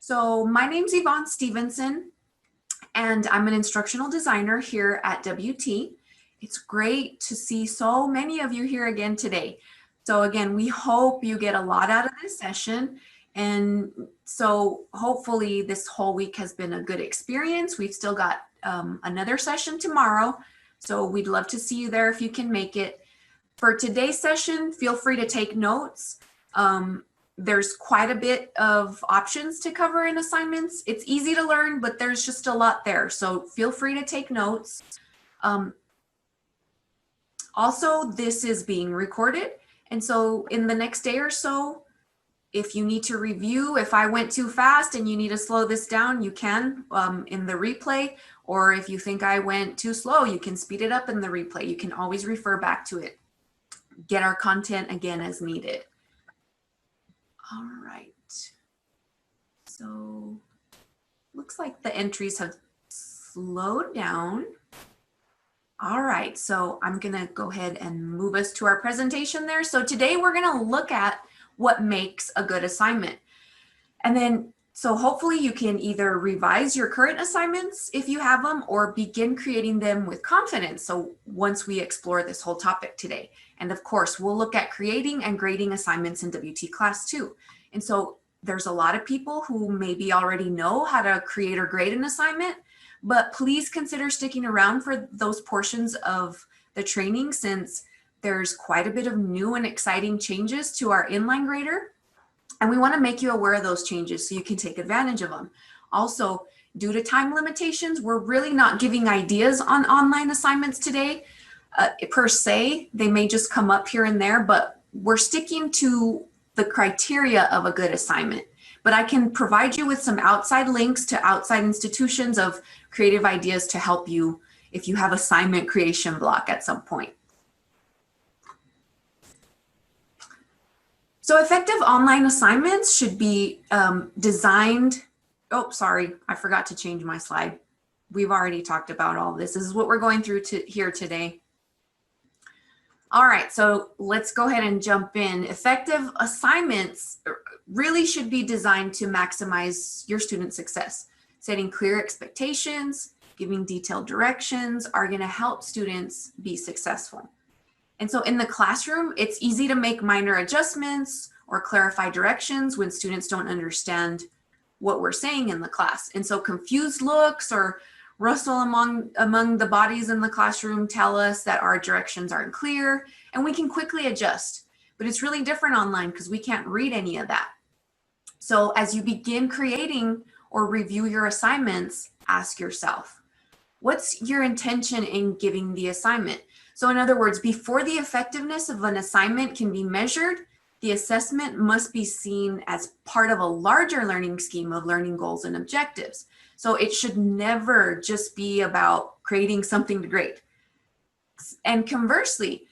So my name's Yvonne Stevenson, and I'm an instructional designer here at WT. It's great to see so many of you here again today. So again, we hope you get a lot out of this session. And so hopefully this whole week has been a good experience. We've still got another session tomorrow. So we'd love to see you there if you can make it. For today's session, feel free to take notes. There's quite a bit of options to cover in assignments. It's easy to learn, but there's just a lot there. So feel free to take notes. Also, this is being recorded. And so in the next day or so, if you need to review, if I went too fast and you need to slow this down, you can in the replay. Or if you think I went too slow, you can speed it up in the replay. You can always refer back to it. Get our content again as needed. All right. So looks like the entries have slowed down. All right, so I'm gonna go ahead and move us to our presentation there. So today we're gonna look at what makes a good assignment. And then, so hopefully you can either revise your current assignments if you have them, or begin creating them with confidence. So once we explore this whole topic today. And of course, we'll look at creating and grading assignments in WTClass too. And so there's a lot of people who maybe already know how to create or grade an assignment, but please consider sticking around for those portions of the training, since there's quite a bit of new and exciting changes to our inline grader. And we want to make you aware of those changes so you can take advantage of them. Also, due to time limitations, we're really not giving ideas on online assignments today. Per se, they may just come up here and there, but we're sticking to the criteria of a good assignment. But I can provide you with some outside links to outside institutions of creative ideas to help you if you have assignment creation block at some point. So effective online assignments should be designed. Oh, sorry, I forgot to change my slide. We've already talked about all this. This is what we're going through here today. All right, so let's go ahead and jump in. Effective assignments really should be designed to maximize your student success. Setting clear expectations, giving detailed directions are going to help students be successful. And so in the classroom, it's easy to make minor adjustments or clarify directions when students don't understand what we're saying in the class. And so confused looks or rustle among the bodies in the classroom tell us that our directions aren't clear, and we can quickly adjust. But it's really different online because we can't read any of that. So as you begin creating or review your assignments, ask yourself, what's your intention in giving the assignment? So in other words, before the effectiveness of an assignment can be measured, the assessment must be seen as part of a larger learning scheme of learning goals and objectives. So it should never just be about creating something to grade. And conversely,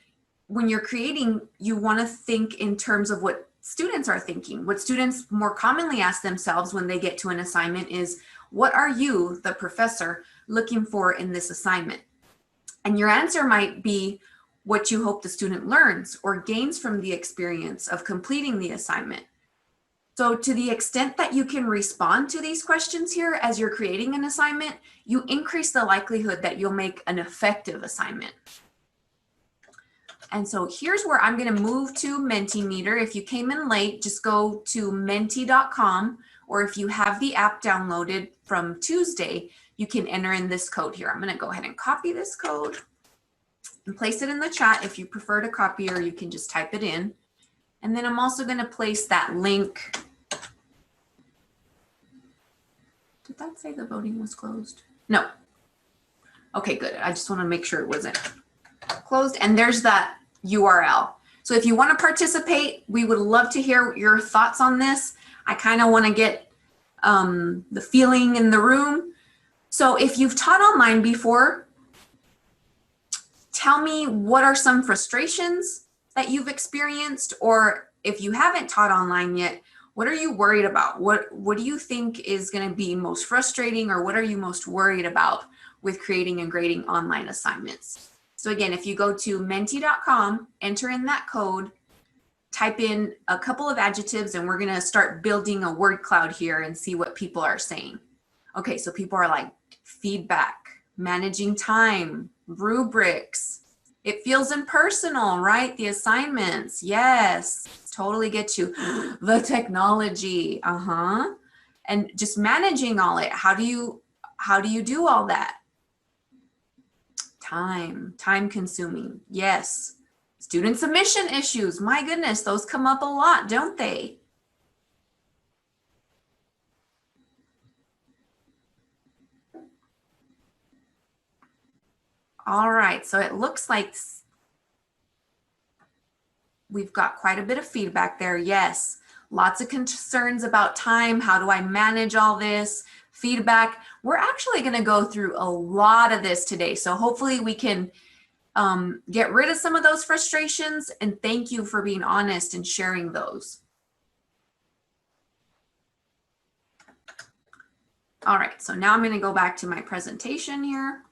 when you're creating, you want to think in terms of what students are thinking. What students more commonly ask themselves when they get to an assignment is, what are you, the professor, looking for in this assignment? And your answer might be what you hope the student learns or gains from the experience of completing the assignment. So to the extent that you can respond to these questions here as you're creating an assignment, you increase the likelihood that you'll make an effective assignment. And so here's where I'm going to move to Mentimeter. If you came in late, just go to menti.com, or if you have the app downloaded from Tuesday, you can enter in this code here. I'm going to go ahead and copy this code and place it in the chat if you prefer to copy, or you can just type it in. And then I'm also going to place that link. Did that say the voting was closed? No. Okay, good. I just want to make sure it wasn't closed. And there's that URL. So if you want to participate, we would love to hear your thoughts on this. I kind of want to get the feeling in the room. So if you've taught online before, tell me what are some frustrations that you've experienced, or if you haven't taught online yet, what are you worried about? What do you think is going to be most frustrating, or what are you most worried about with creating and grading online assignments? So again, if you go to menti.com, enter in that code, type in a couple of adjectives and we're gonna start building a word cloud here and see what people are saying. Okay, so people are like feedback, managing time, rubrics. It feels impersonal, right? The assignments, yes, totally get you. The technology, and just managing all it. How do you do all that? Time consuming, yes. Student submission issues, my goodness, those come up a lot, don't they? All right, so it looks like we've got quite a bit of feedback there. Yes, lots of concerns about time. How do I manage all this? Feedback. We're actually going to go through a lot of this today. So hopefully we can get rid of some of those frustrations, and thank you for being honest and sharing those. All right, so now I'm going to go back to my presentation here.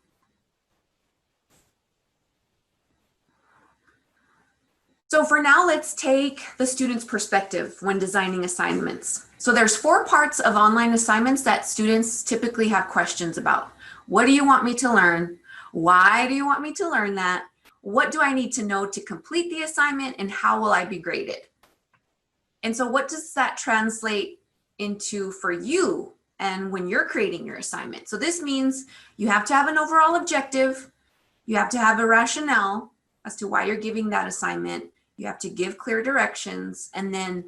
So for now, let's take the student's perspective when designing assignments. So there's 4 parts of online assignments that students typically have questions about. What do you want me to learn? Why do you want me to learn that? What do I need to know to complete the assignment, and how will I be graded? And so what does that translate into for you and when you're creating your assignment? So this means you have to have an overall objective. You have to have a rationale as to why you're giving that assignment. You have to give clear directions and then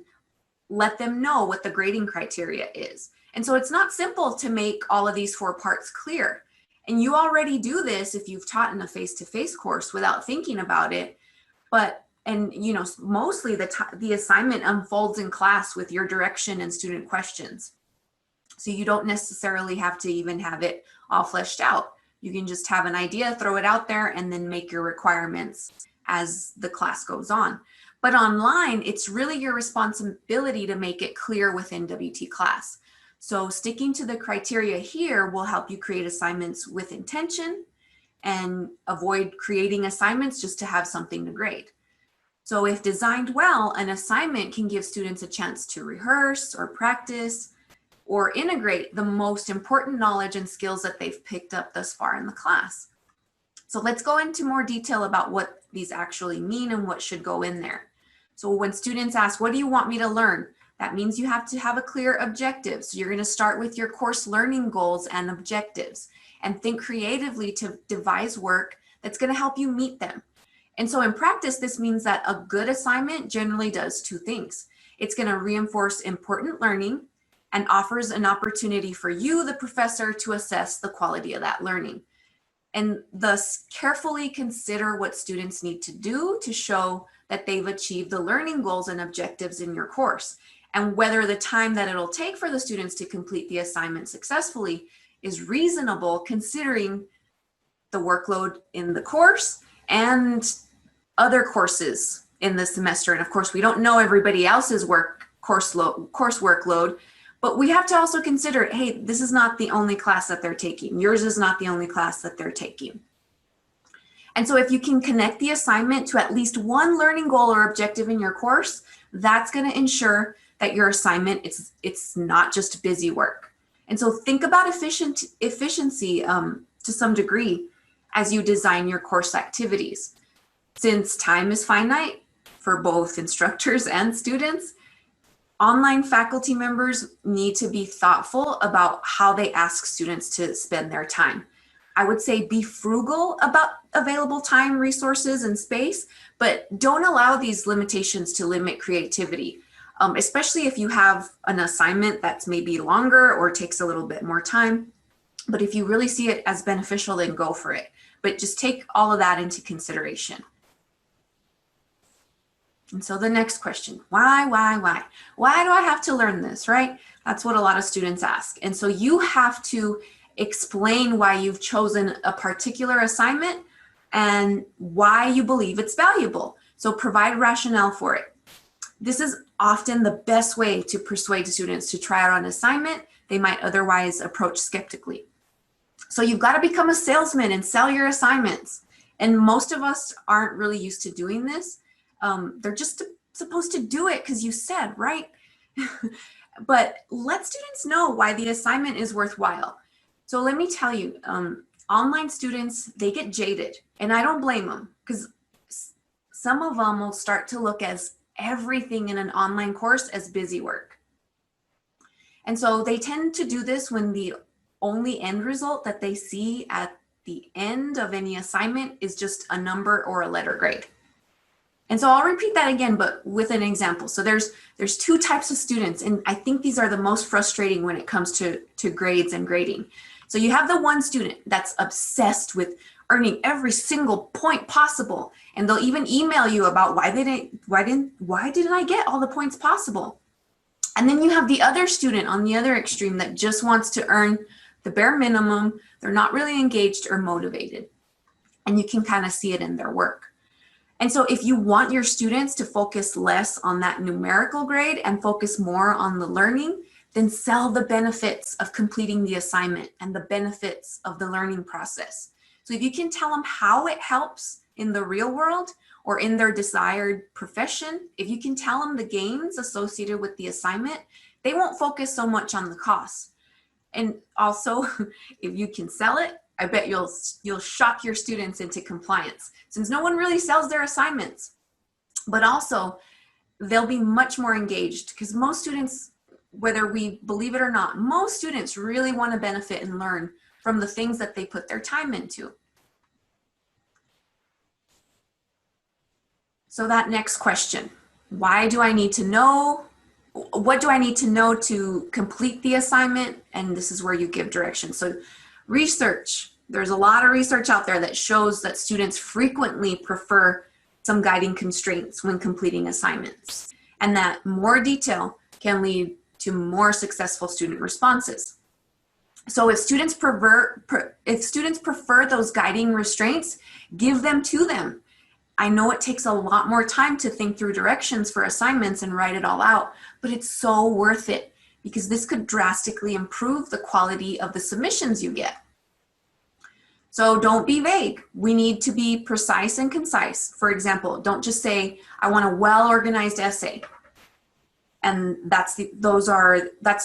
let them know what the grading criteria is. And so it's not simple to make all of these 4 parts clear. And you already do this if you've taught in a face-to-face course without thinking about it. And you know, mostly the assignment unfolds in class with your direction and student questions. So you don't necessarily have to even have it all fleshed out. You can just have an idea, throw it out there, and then make your requirements as the class goes on. But online, it's really your responsibility to make it clear within WTClass. So sticking to the criteria here will help you create assignments with intention and avoid creating assignments just to have something to grade. So if designed well, an assignment can give students a chance to rehearse or practice or integrate the most important knowledge and skills that they've picked up thus far in the class. So let's go into more detail about what these actually mean and what should go in there. So when students ask, what do you want me to learn? That means you have to have a clear objective. So you're going to start with your course learning goals and objectives and think creatively to devise work that's going to help you meet them. And so in practice, this means that a good assignment generally does 2 things. It's going to reinforce important learning and offers an opportunity for you, the professor, to assess the quality of that learning. And thus carefully consider what students need to do to show that they've achieved the learning goals and objectives in your course, and whether the time that it'll take for the students to complete the assignment successfully is reasonable considering the workload in the course and other courses in the semester. And of course, we don't know everybody else's course workload, but we have to also consider, hey, this is not the only class that they're taking. Yours is not the only class that they're taking. And so if you can connect the assignment to at least one learning goal or objective in your course, that's going to ensure that your assignment, it's not just busy work. And so think about efficiency to some degree as you design your course activities. Since time is finite for both instructors and students, online faculty members need to be thoughtful about how they ask students to spend their time. I would say be frugal about available time, resources, and space, but don't allow these limitations to limit creativity, especially if you have an assignment that's maybe longer or takes a little bit more time. But if you really see it as beneficial, then go for it. But just take all of that into consideration. And so the next question, why? Why do I have to learn this, right? That's what a lot of students ask. And so you have to explain why you've chosen a particular assignment and why you believe it's valuable. So provide rationale for it. This is often the best way to persuade students to try out an assignment they might otherwise approach skeptically. So you've got to become a salesman and sell your assignments. And most of us aren't really used to doing this. They're just supposed to do it because you said, right? But let students know why the assignment is worthwhile. So let me tell you, online students, they get jaded, and I don't blame them, because some of them will start to look as everything in an online course as busy work. And so they tend to do this when the only end result that they see at the end of any assignment is just a number or a letter grade. And so I'll repeat that again, but with an example. So there's two types of students, and I think these are the most frustrating when it comes to grades and grading. So you have the one student that's obsessed with earning every single point possible, and they'll even email you about why didn't I get all the points possible? And then you have the other student on the other extreme that just wants to earn the bare minimum. They're not really engaged or motivated, and you can kind of see it in their work. And so if you want your students to focus less on that numerical grade and focus more on the learning, then sell the benefits of completing the assignment and the benefits of the learning process. So if you can tell them how it helps in the real world or in their desired profession, if you can tell them the gains associated with the assignment, they won't focus so much on the costs. And also, if you can sell it, I bet you'll shock your students into compliance, since no one really sells their assignments. But also, they'll be much more engaged, because most students, whether we believe it or not, most students really want to benefit and learn from the things that they put their time into. So that next question, why do I need to know? What do I need to know to complete the assignment? And this is where you give direction. So research, there's a lot of research out there that shows that students frequently prefer some guiding constraints when completing assignments, and that more detail can lead to more successful student responses. So if students prefer those guiding restraints, give them to them. I know it takes a lot more time to think through directions for assignments and write it all out, but it's so worth it, because this could drastically improve the quality of the submissions you get. So don't be vague. We need to be precise and concise. For example, don't just say, I want a well-organized essay. And that's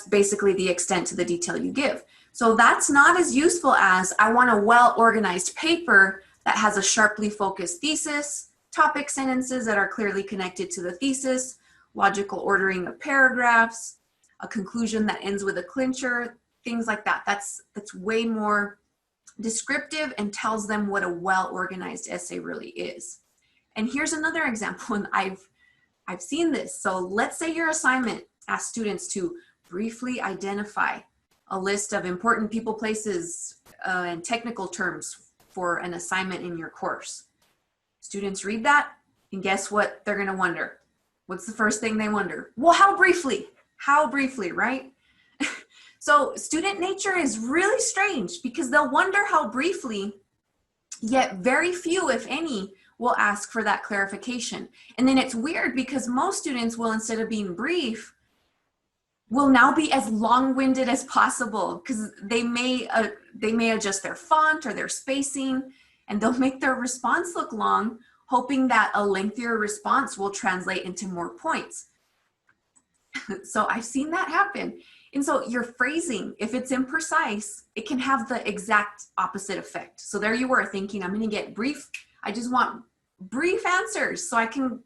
basically the extent to the detail you give. So that's not as useful as, I want a well-organized paper that has a sharply focused thesis, topic sentences that are clearly connected to the thesis, logical ordering of paragraphs, a conclusion that ends with a clincher, things like that. That's way more descriptive and tells them what a well-organized essay really is. And here's another example, and I've seen this. So let's say your assignment asks students to briefly identify a list of important people, places, and technical terms for an assignment in your course. Students read that, and guess what they're gonna wonder? What's the first thing they wonder? Well, how briefly? How briefly, right? So student nature is really strange, because they'll wonder how briefly, yet very few, if any, will ask for that clarification. And then it's weird, because most students will, instead of being brief, will now be as long-winded as possible, because they may adjust their font or their spacing, and they'll make their response look long, hoping that a lengthier response will translate into more points. So I've seen that happen. And so your phrasing, if it's imprecise, it can have the exact opposite effect. So there you were thinking, I'm going to get brief. I just want brief answers so I can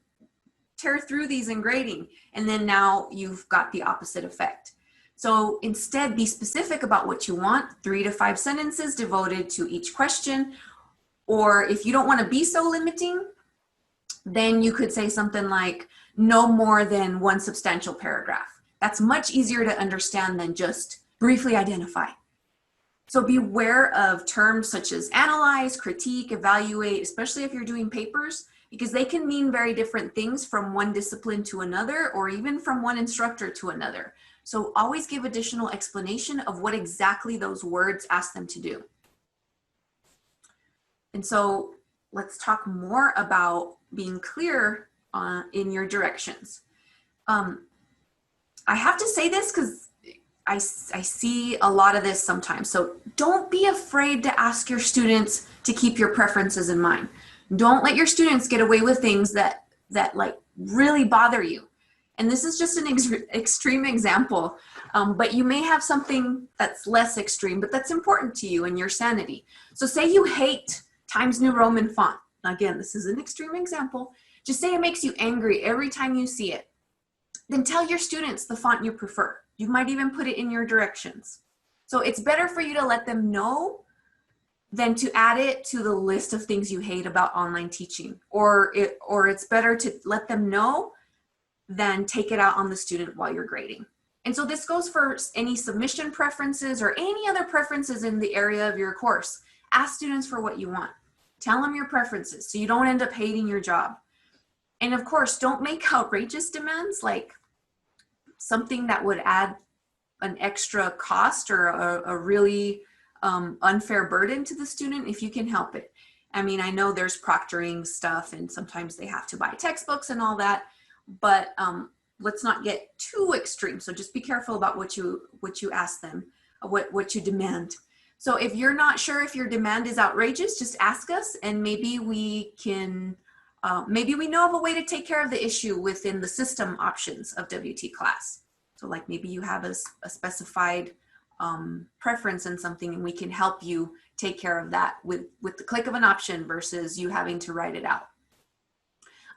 tear through these in grading. And then now you've got the opposite effect. So instead, be specific about what you want, 3 to 5 sentences devoted to each question. Or if you don't want to be so limiting, then you could say something like, no more than 1 substantial paragraph. That's much easier to understand than just briefly identify. So beware of terms such as analyze, critique, evaluate, especially if you're doing papers, because they can mean very different things from one discipline to another, or even from one instructor to another. So always give additional explanation of what exactly those words ask them to do. And so let's talk more about being clear in your directions. I have to say this because I see a lot of this sometimes. So don't be afraid to ask your students to keep your preferences in mind. Don't let your students get away with things that like really bother you. And this is just an extreme example, but you may have something that's less extreme, but that's important to you and your sanity. So say you hate Times New Roman font. Again, this is an extreme example. Just say it makes you angry every time you see it. Then tell your students the font you prefer. You might even put it in your directions. So it's better for you to let them know than to add it to the list of things you hate about online teaching. Or it's better to let them know than take it out on the student while you're grading. And so this goes for any submission preferences or any other preferences in the area of your course. Ask students for what you want. Tell them your preferences so you don't end up hating your job. And of course, don't make outrageous demands, like something that would add an extra cost or a really unfair burden to the student if you can help it. I mean, I know there's proctoring stuff and sometimes they have to buy textbooks and all that, but let's not get too extreme. So just be careful about what you ask them, what you demand. So if you're not sure if your demand is outrageous, just ask us and maybe we can, maybe we know of a way to take care of the issue within the system options of WTClass. So like maybe you have a specified preference in something and we can help you take care of that with the click of an option versus you having to write it out.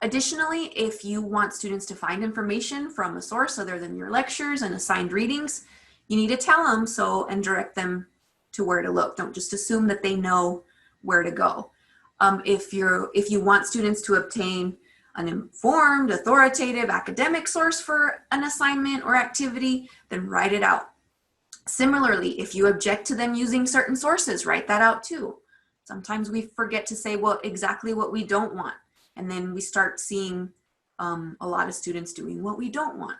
Additionally, if you want students to find information from a source other than your lectures and assigned readings, you need to tell them so and direct them to where to look. Don't just assume that they know where to go. If you want students to obtain an informed, authoritative academic source for an assignment or activity, then write it out. Similarly, if you object to them using certain sources, write that out too. Sometimes we forget to say exactly what we don't want. And then we start seeing a lot of students doing what we don't want.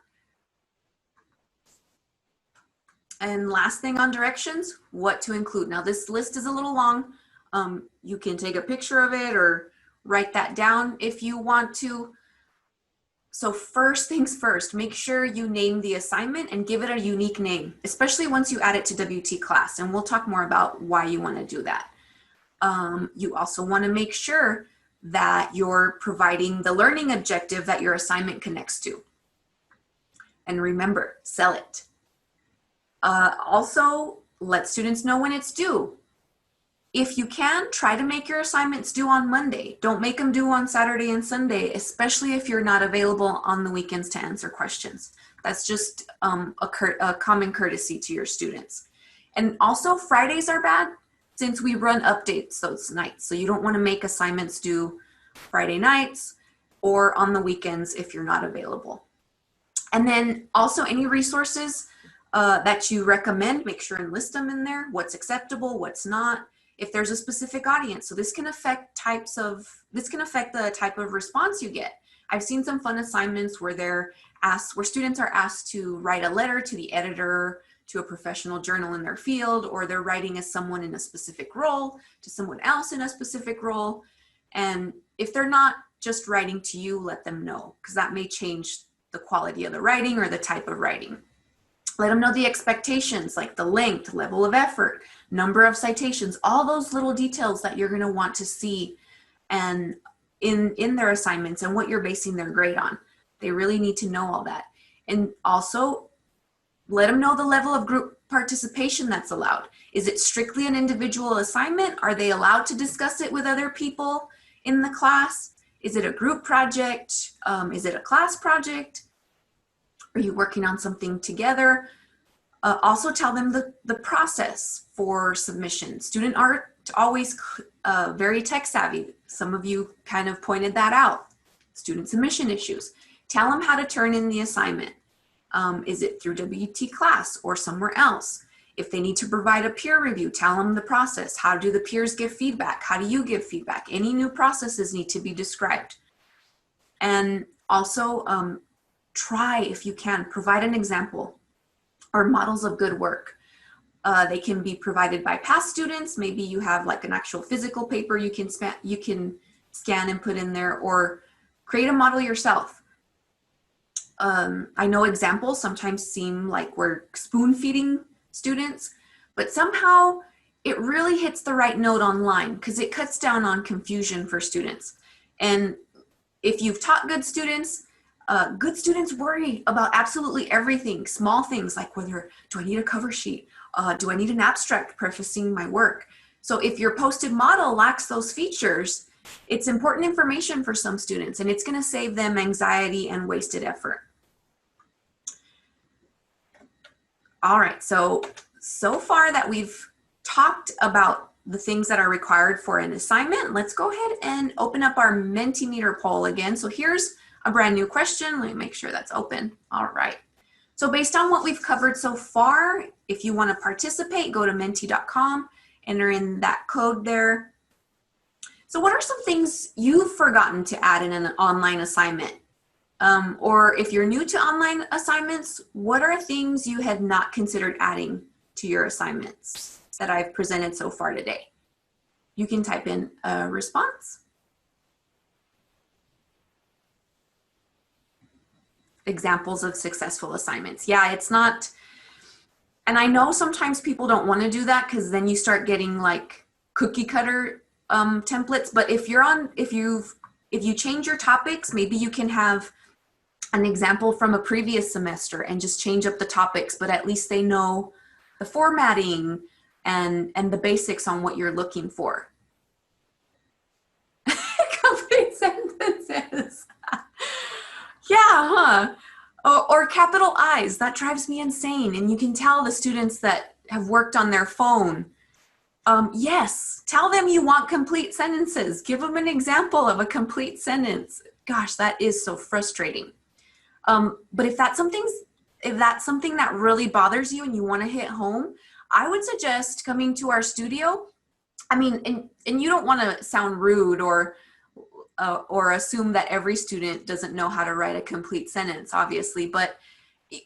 And last thing on directions, what to include. Now this list is a little long. You can take a picture of it or write that down if you want to. So first things first, make sure you name the assignment and give it a unique name, especially once you add it to WTClass. And we'll talk more about why you want to do that. You also want to make sure that you're providing the learning objective that your assignment connects to. And remember, sell it. Also, let students know when it's due. If you can, try to make your assignments due on Monday. Don't make them due on Saturday and Sunday, especially if you're not available on the weekends to answer questions. That's just a common courtesy to your students. And also, Fridays are bad since we run updates those nights. So you don't want to make assignments due Friday nights or on the weekends if you're not available. And then also any resources that you recommend, make sure and list them in there, what's acceptable, what's not, if there's a specific audience. So this can affect the type of response you get. I've seen some fun assignments where students are asked to write a letter to the editor, to a professional journal in their field, or they're writing as someone in a specific role to someone else in a specific role. And if they're not just writing to you, let them know, because that may change the quality of the writing or the type of writing. Let them know the expectations, like the length, level of effort, number of citations, all those little details that you're going to want to see and in their assignments and what you're basing their grade on. They really need to know all that. And also let them know the level of group participation that's allowed. Is it strictly an individual assignment? Are they allowed to discuss it with other people in the class? Is it a group project? Is it a class project? Are you working on something together? Also tell them the process for submission. Students aren't always very tech savvy. Some of you kind of pointed that out. Student submission issues. Tell them how to turn in the assignment. Is it through WTClass or somewhere else? If they need to provide a peer review, tell them the process. How do the peers give feedback? How do you give feedback? Any new processes need to be described. And also try, if you can, provide an example or models of good work. They can be provided by past students. Maybe you have like an actual physical paper you can scan and put in there, or create a model yourself. I know examples sometimes seem like we're spoon feeding students, but somehow it really hits the right note online because it cuts down on confusion for students. And If you've taught good students worry about absolutely everything, small things like whether, do I need a cover sheet? Do I need an abstract prefacing my work? So if your posted model lacks those features, it's important information for some students, and it's going to save them anxiety and wasted effort. All right, so far that we've talked about the things that are required for an assignment, let's go ahead and open up our Mentimeter poll again. So here's a brand new question. Let me make sure that's open. All right. So based on what we've covered so far, if you want to participate, go to menti.com, enter in that code there. So what are some things you've forgotten to add in an online assignment? Or if you're new to online assignments, what are things you had not considered adding to your assignments that I've presented so far today? You can type in a response. Examples of successful assignments. Yeah, it's not, and I know sometimes people don't want to do that because then you start getting like cookie cutter templates, but if you change your topics, maybe you can have an example from a previous semester and just change up the topics, but at least they know the formatting and the basics on what you're looking for. Complete sentences. Yeah, huh? Or capital I's, that drives me insane. And you can tell the students that have worked on their phone, yes, tell them you want complete sentences. Give them an example of a complete sentence. Gosh, that is so frustrating. But if that's something that really bothers you and you want to hit home, I would suggest coming to our studio. I mean, and you don't want to sound rude or assume that every student doesn't know how to write a complete sentence, obviously, but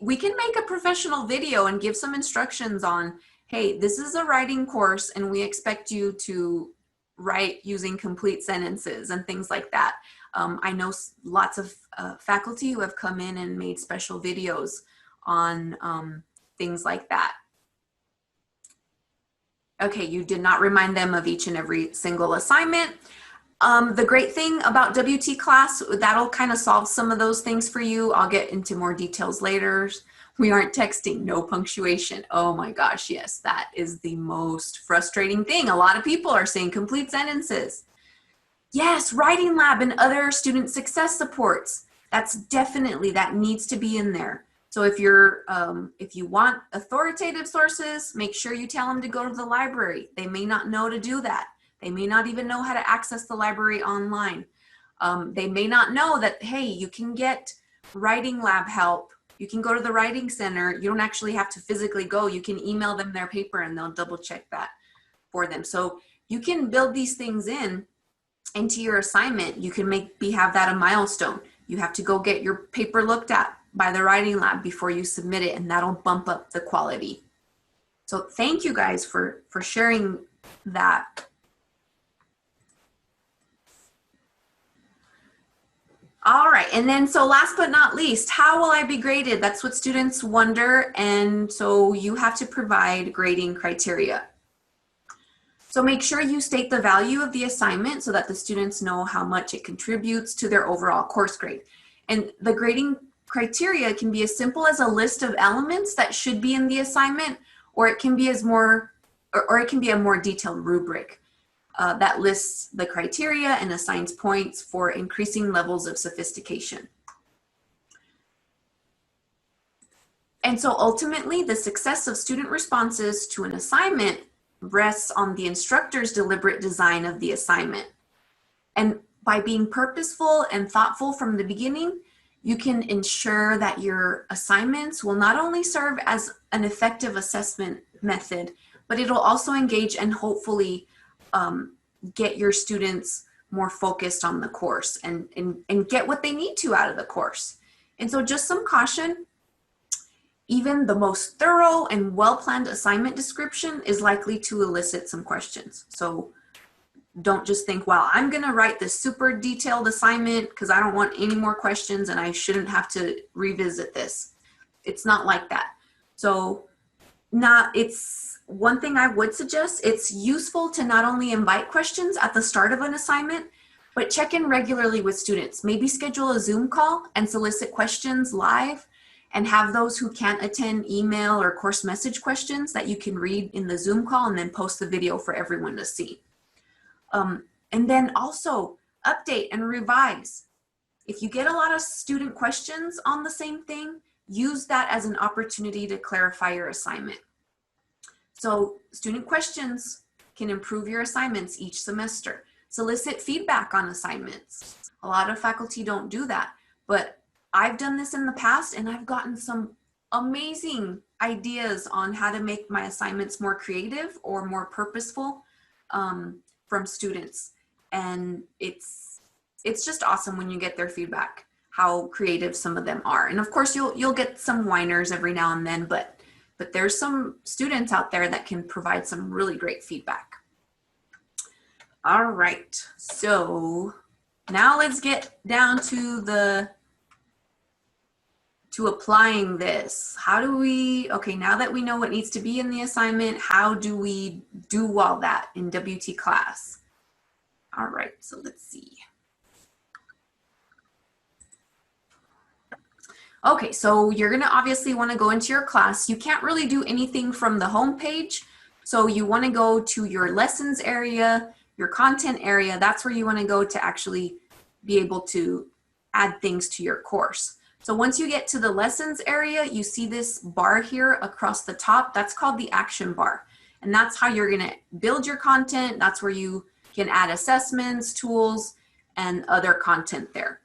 we can make a professional video and give some instructions on, hey, this is a writing course and we expect you to write using complete sentences and things like that. I know lots of faculty who have come in and made special videos on things like that. Okay, you did not remind them of each and every single assignment. The great thing about WTClass, that'll kind of solve some of those things for you. I'll get into more details later. We aren't texting, no punctuation. Oh my gosh, yes, that is the most frustrating thing. A lot of people are saying complete sentences. Yes, writing lab and other student success supports. That needs to be in there. So if you want authoritative sources, make sure you tell them to go to the library. They may not know to do that. They may not even know how to access the library online. They may not know that, hey, you can get writing lab help. You can go to the writing center. You don't actually have to physically go. You can email them their paper and they'll double check that for them. So you can build these things into your assignment. You can have that a milestone. You have to go get your paper looked at by the writing lab before you submit it, and that'll bump up the quality. So thank you guys for sharing that. All right, and then so last but not least, how will I be graded? That's what students wonder, and so you have to provide grading criteria. So make sure you state the value of the assignment so that the students know how much it contributes to their overall course grade. And the grading criteria can be as simple as a list of elements that should be in the assignment, or it can be a more detailed rubric that lists the criteria and assigns points for increasing levels of sophistication. And so ultimately, the success of student responses to an assignment rests on the instructor's deliberate design of the assignment. And by being purposeful and thoughtful from the beginning, you can ensure that your assignments will not only serve as an effective assessment method, but it'll also engage and hopefully get your students more focused on the course and get what they need to out of the course. And so just some caution, even the most thorough and well-planned assignment description is likely to elicit some questions. So don't just think, well, I'm gonna write this super detailed assignment because I don't want any more questions and I shouldn't have to revisit this. It's not like that. So it's one thing I would suggest, it's useful to not only invite questions at the start of an assignment, But check in regularly with students. Maybe schedule a Zoom call and solicit questions live, and have those who can't attend email or course message questions that you can read in the Zoom call and then post the video for everyone to see. And then also update and revise. If you get a lot of student questions on the same thing, use that as an opportunity to clarify your assignment. So student questions can improve your assignments each semester. Solicit feedback on assignments. A lot of faculty don't do that, but I've done this in the past and I've gotten some amazing ideas on how to make my assignments more creative or more purposeful from students. And it's just awesome when you get their feedback, how creative some of them are. And of course you'll get some whiners every now and then, but there's some students out there that can provide some really great feedback. All right, so now let's get down to applying this. How do we, okay, now that we know what needs to be in the assignment, how do we do all that in WTClass? All right, so let's see. Okay, so you're gonna obviously wanna go into your class. You can't really do anything from the home page. So you wanna go to your lessons area, your content area. That's where you wanna go to actually be able to add things to your course. So once you get to the lessons area, you see this bar here across the top. That's called the action bar. And that's how you're gonna build your content. That's where you can add assessments, tools, and other content there.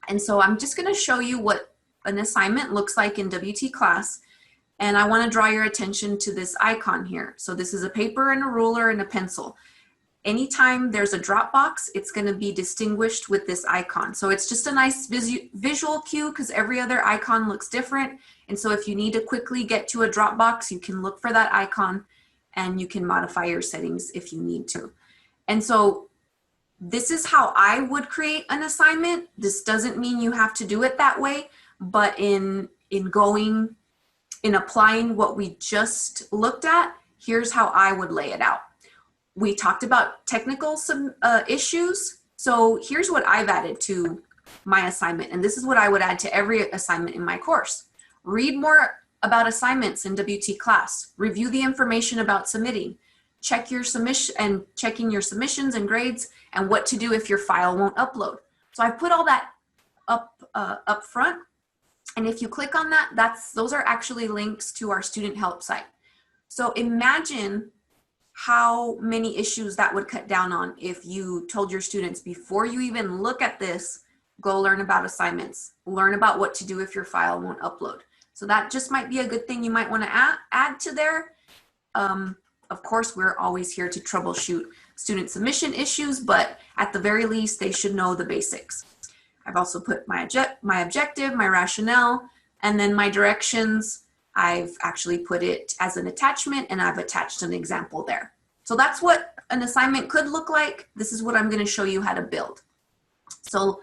And so I'm just gonna show you what an assignment looks like in WTClass. And I wanna draw your attention to this icon here. So this is a paper and a ruler and a pencil. Anytime there's a drop box, it's gonna be distinguished with this icon. So it's just a nice visual cue because every other icon looks different. And so if you need to quickly get to a drop box, you can look for that icon and you can modify your settings if you need to. And so this is how I would create an assignment. This doesn't mean you have to do it that way, but in applying what we just looked at, here's how I would lay it out. We talked about technical issues. So here's what I've added to my assignment. And this is what I would add to every assignment in my course. Read more about assignments in WTClass. Review the information about submitting. Check your submission and checking your submissions and grades, and what to do if your file won't upload. So I've put all that up front. And if you click on that, those are actually links to our student help site. So imagine how many issues that would cut down on if you told your students, before you even look at this, go learn about assignments, learn about what to do if your file won't upload. So that just might be a good thing you might want to add to there. Of course, we're always here to troubleshoot student submission issues, but at the very least, they should know the basics. I've also put my objective, my rationale, and then my directions. I've actually put it as an attachment, and I've attached an example there. So that's what an assignment could look like. This is what I'm going to show you how to build. So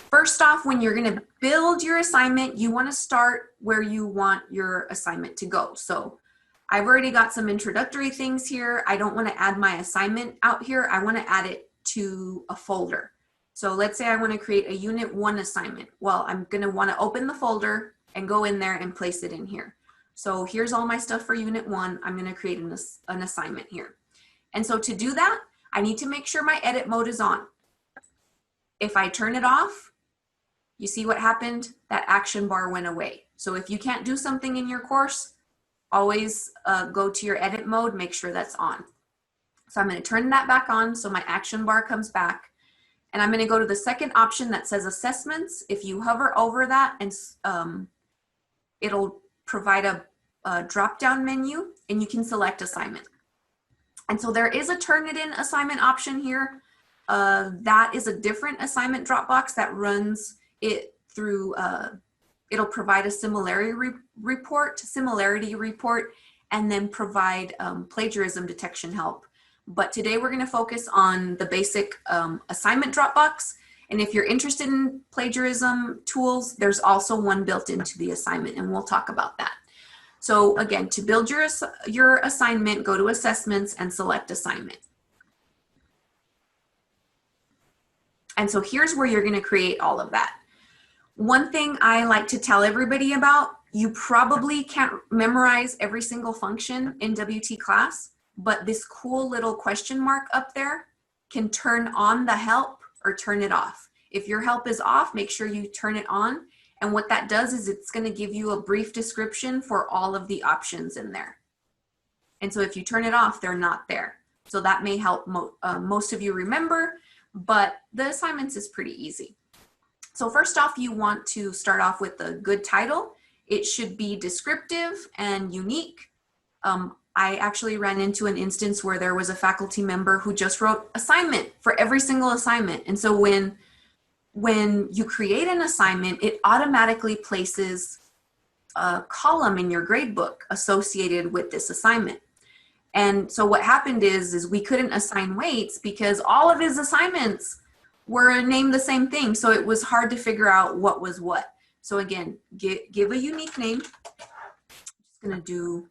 first off, when you're going to build your assignment, you want to start where you want your assignment to go. So I've already got some introductory things here. I don't want to add my assignment out here. I want to add it to a folder. So let's say I want to create a Unit 1 assignment. Well, I'm going to want to open the folder and go in there and place it in here. So here's all my stuff for Unit 1. I'm going to create an assignment here. And so to do that, I need to make sure my edit mode is on. If I turn it off, you see what happened? That action bar went away. So if you can't do something in your course, always go to your edit mode, make sure that's on. So I'm going to turn that back on so my action bar comes back. And I'm going to go to the second option that says assessments. If you hover over that, and it'll provide a drop-down menu, and you can select assignment. And so there is a Turnitin assignment option here. That is a different assignment Dropbox that runs it through, it'll provide a similarity report, and then provide plagiarism detection help. But today we're going to focus on the basic assignment Dropbox. And if you're interested in plagiarism tools, there's also one built into the assignment, and we'll talk about that. So again, to build your assignment, go to assessments and select assignment. And so here's where you're going to create all of that. One thing I like to tell everybody about, you probably can't memorize every single function in WTClass, but this cool little question mark up there can turn on the help or turn it off. If your help is off, make sure you turn it on. And what that does is it's going to give you a brief description for all of the options in there. And so if you turn it off, they're not there. So that may help most of you remember, but the assignments is pretty easy. So first off, you want to start off with a good title. It should be descriptive and unique. I actually ran into an instance where there was a faculty member who just wrote assignment for every single assignment. And so when you create an assignment, it automatically places a column in your gradebook associated with this assignment. And so what happened is we couldn't assign weights because all of his assignments were named the same thing. So it was hard to figure out what was what. So again, give a unique name. I'm just gonna do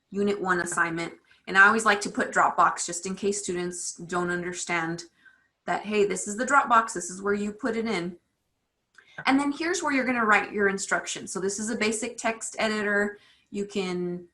Unit 1 assignment. And I always like to put Dropbox just in case students don't understand that, hey, this is the Dropbox, this is where you put it in. And then here's where you're gonna write your instructions. So this is a basic text editor. You can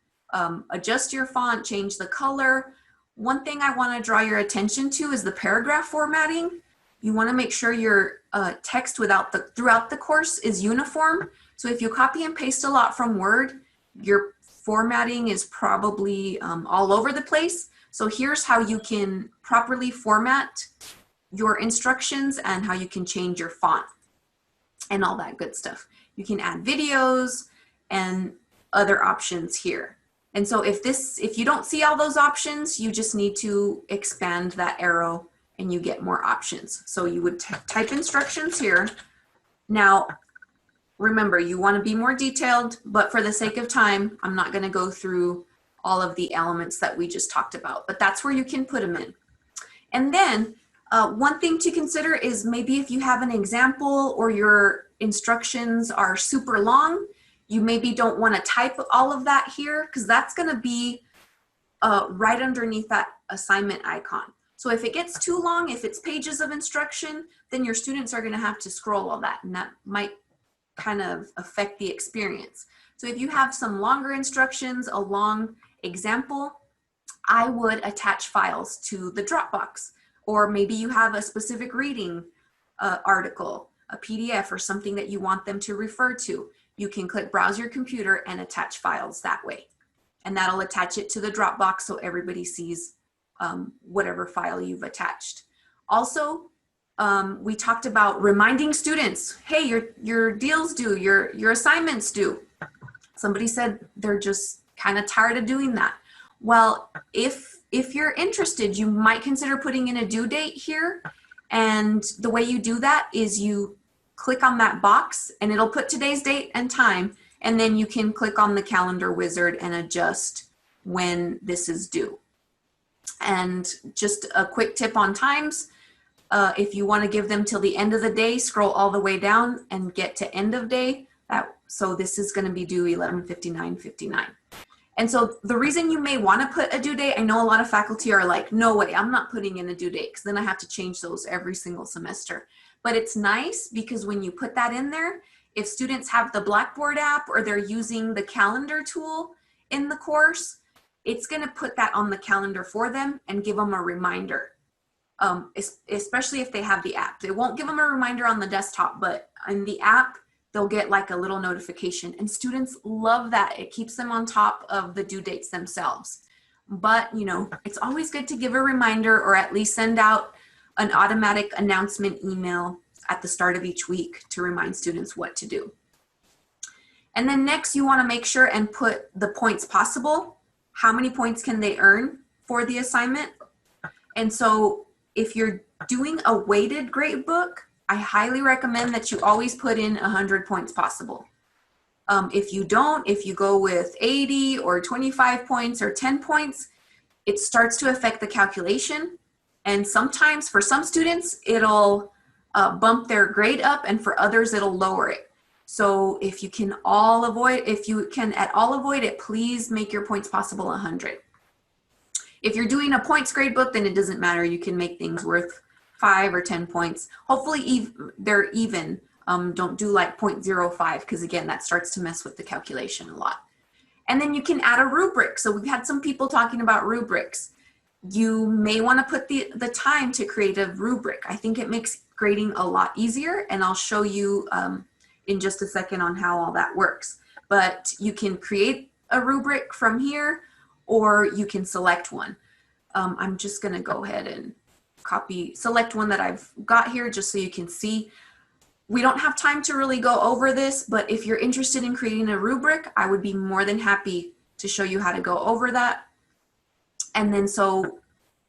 adjust your font, change the color. One thing I wanna draw your attention to is the paragraph formatting. You wanna make sure your text throughout the course is uniform. So if you copy and paste a lot from Word, your formatting is probably all over the place. So here's how you can properly format your instructions and how you can change your font and all that good stuff. You can add videos and other options here. And so if you don't see all those options, you just need to expand that arrow and you get more options. So you would type instructions here. Now, remember, you want to be more detailed, but for the sake of time, I'm not going to go through all of the elements that we just talked about, but that's where you can put them in. And then one thing to consider is maybe if you have an example or your instructions are super long, you maybe don't want to type all of that here because that's going to be right underneath that assignment icon. So if it gets too long, if it's pages of instruction, then your students are going to have to scroll all that, and that might kind of affect the experience. So if you have some longer instructions, a long example, I would attach files to the Dropbox. Or maybe you have a specific reading article, a PDF, or something that you want them to refer to. You can click Browse Your Computer and attach files that way. And that'll attach it to the Dropbox so everybody sees whatever file you've attached. Also, we talked about reminding students, hey, your deals due, your assignments due. Somebody said they're just kind of tired of doing that. Well, if you're interested, you might consider putting in a due date here. And the way you do that is you click on that box and it'll put today's date and time. And then you can click on the calendar wizard and adjust when this is due. And just a quick tip on times. If you want to give them till the end of the day, scroll all the way down and get to end of day. So this is going to be due 11:59:59. And so the reason you may want to put a due date, I know a lot of faculty are like, no way, I'm not putting in a due date because then I have to change those every single semester. But it's nice because when you put that in there, if students have the Blackboard app or they're using the calendar tool in the course, it's going to put that on the calendar for them and give them a reminder, especially if they have the app. It won't give them a reminder on the desktop, but in the app, they'll get like a little notification, and students love that. It keeps them on top of the due dates themselves. But, you know, it's always good to give a reminder or at least send out an automatic announcement email at the start of each week to remind students what to do. And then next, you want to make sure and put the points possible. How many points can they earn for the assignment? And so if you're doing a weighted gradebook, I highly recommend that you always put in 100 points possible. If you don't, if you go with 80 or 25 points or 10 points, it starts to affect the calculation. And sometimes for some students, it'll bump their grade up, and for others, it'll lower it. So if you can at all avoid it, please make your points possible 100. If you're doing a points gradebook, then it doesn't matter. You can make things worth 5 or 10 points. Hopefully they're even. Don't do like 0.05 because again, that starts to mess with the calculation a lot. And then you can add a rubric. So we've had some people talking about rubrics. You may want to put the time to create a rubric. I think it makes grading a lot easier, and I'll show you in just a second on how all that works. But you can create a rubric from here, or you can select one. I'm just going to go ahead and select one that I've got here just so you can see. We don't have time to really go over this, but if you're interested in creating a rubric, I would be more than happy to show you how to go over that. And then so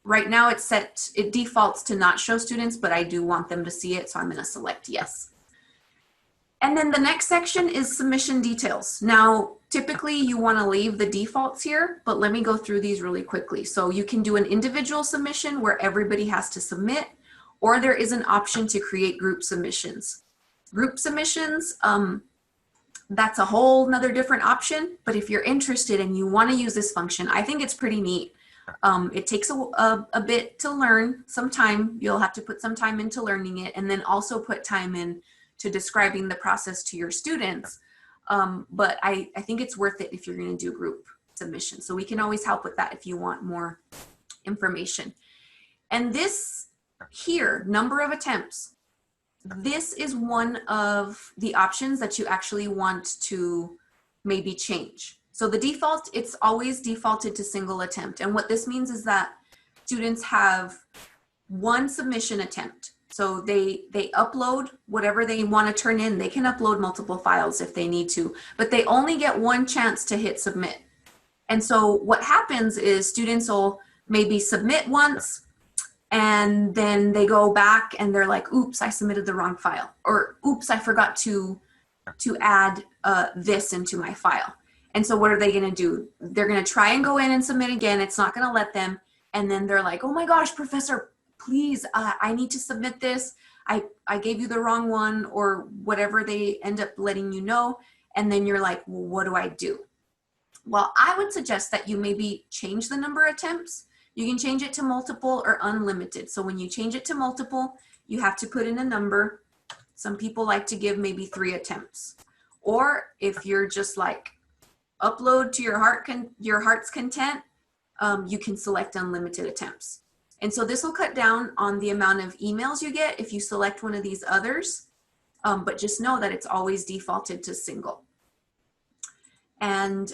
right now it defaults to not show students, but I do want them to see it, so I'm going to select yes. And then the next section is submission details. Now, typically you want to leave the defaults here, but let me go through these really quickly. So you can do an individual submission where everybody has to submit, or there is an option to create group submissions. Group submissions, that's a whole nother different option, but if you're interested and you want to use this function, I think it's pretty neat. It takes a bit to learn, some time. You'll have to put some time into learning it, and then also put time in to describing the process to your students. But I think it's worth it if you're going to do group submission. So we can always help with that if you want more information. And this here, number of attempts, this is one of the options that you actually want to maybe change. So the default, it's always defaulted to single attempt. And what this means is that students have one submission attempt. So they upload whatever they want to turn in. They can upload multiple files if they need to, but they only get one chance to hit submit. And so what happens is students will maybe submit once, and then they go back and they're like, oops, I submitted the wrong file, or oops, I forgot to add this into my file. And so what are they going to do? They're going to try and go in and submit again. It's not going to let them. And then they're like, oh my gosh, professor, please, I need to submit this. I gave you the wrong one, or whatever they end up letting you know. And then you're like, well, what do I do? Well, I would suggest that you maybe change the number of attempts. You can change it to multiple or unlimited. So when you change it to multiple, you have to put in a number. Some people like to give maybe 3 attempts. Or if you're just like upload to your heart's content, you can select unlimited attempts. And so this will cut down on the amount of emails you get if you select one of these others, but just know that it's always defaulted to single. And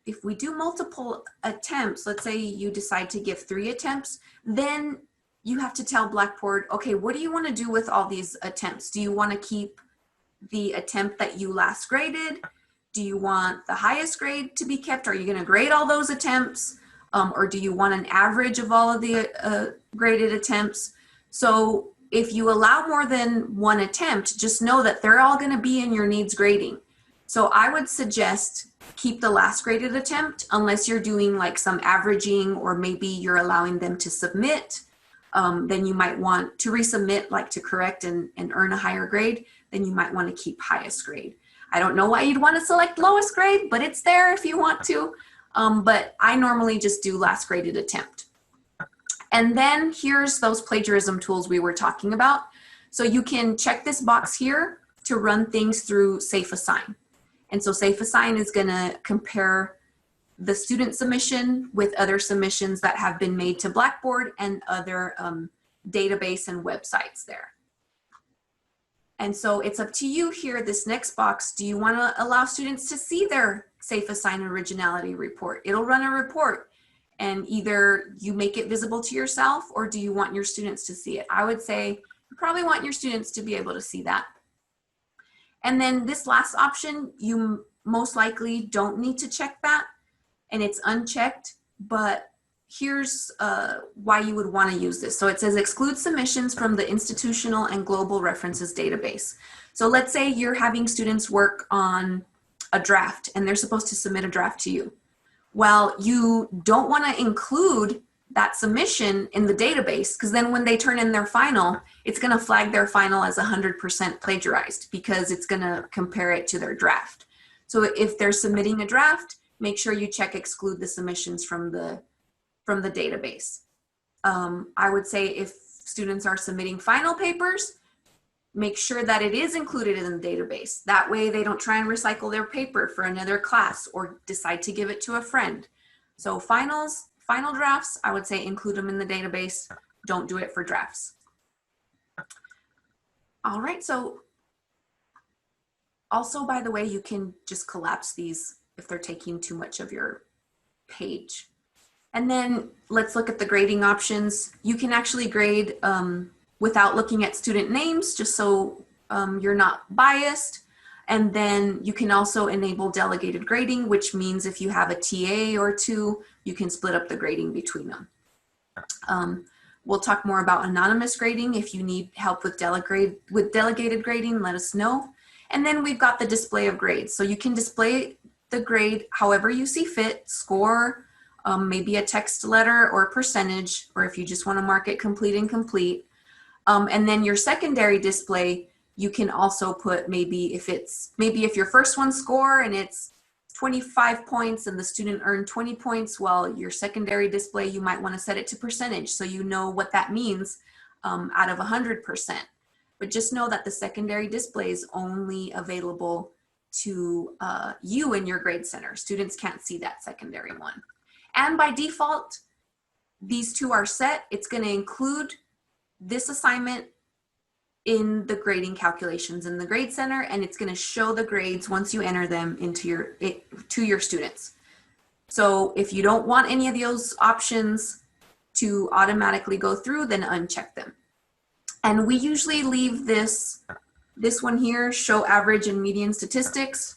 if we do multiple attempts, let's say you decide to give 3 attempts, then you have to tell Blackboard, okay, what do you want to do with all these attempts? Do you want to keep the attempt that you last graded? Do you want the highest grade to be kept? Are you going to grade all those attempts? Or do you want an average of all of the graded attempts? So if you allow more than 1 attempt, just know that they're all going to be in your needs grading. So I would suggest keep the last graded attempt unless you're doing like some averaging, or maybe you're allowing them to submit. Then you might want to resubmit, like to correct and earn a higher grade. Then you might want to keep highest grade. I don't know why you'd want to select lowest grade, but it's there if you want to. But I normally just do last graded attempt. And then here's those plagiarism tools we were talking about. So you can check this box here to run things through Safe Assign. And so Safe Assign is going to compare the student submission with other submissions that have been made to Blackboard and other database and websites there. And so it's up to you here, this next box. Do you want to allow students to see their Safe Assign originality report? It'll run a report, and either you make it visible to yourself, or do you want your students to see it? I would say you probably want your students to be able to see that. And then this last option, you most likely don't need to check that, and it's unchecked, but here's why you would want to use this. So it says exclude submissions from the institutional and global references database. So let's say you're having students work on a draft and they're supposed to submit a draft to you. Well, you don't want to include that submission in the database, because then when they turn in their final, it's going to flag their final as 100% plagiarized, because it's going to compare it to their draft. So if they're submitting a draft, make sure you check exclude the submissions from the database. I would say if students are submitting final papers, make sure that it is included in the database. That way they don't try and recycle their paper for another class or decide to give it to a friend. So final drafts, I would say include them in the database. Don't do it for drafts. All right, so also, by the way, you can just collapse these if they're taking too much of your page. And then let's look at the grading options. You can actually grade without looking at student names, just so you're not biased. And then you can also enable delegated grading, which means if you have a TA or two, you can split up the grading between them. We'll talk more about anonymous grading. If you need help with delegated grading, let us know. And then we've got the display of grades. So you can display the grade however you see fit, score, maybe a text letter or percentage, or if you just want to mark it complete and complete. And then your secondary display, you can also put maybe if your first one score and it's 25 points and the student earned 20 points, well, your secondary display, you might want to set it to percentage so you know what that means out of 100%. But just know that the secondary display is only available to you in your grade center. Students can't see that secondary one. And by default, these two are set. It's going to include this assignment in the grading calculations in the grade center, and it's going to show the grades once you enter them into to your students. So if you don't want any of those options to automatically go through, then uncheck them. And we usually leave this one here, show average and median statistics.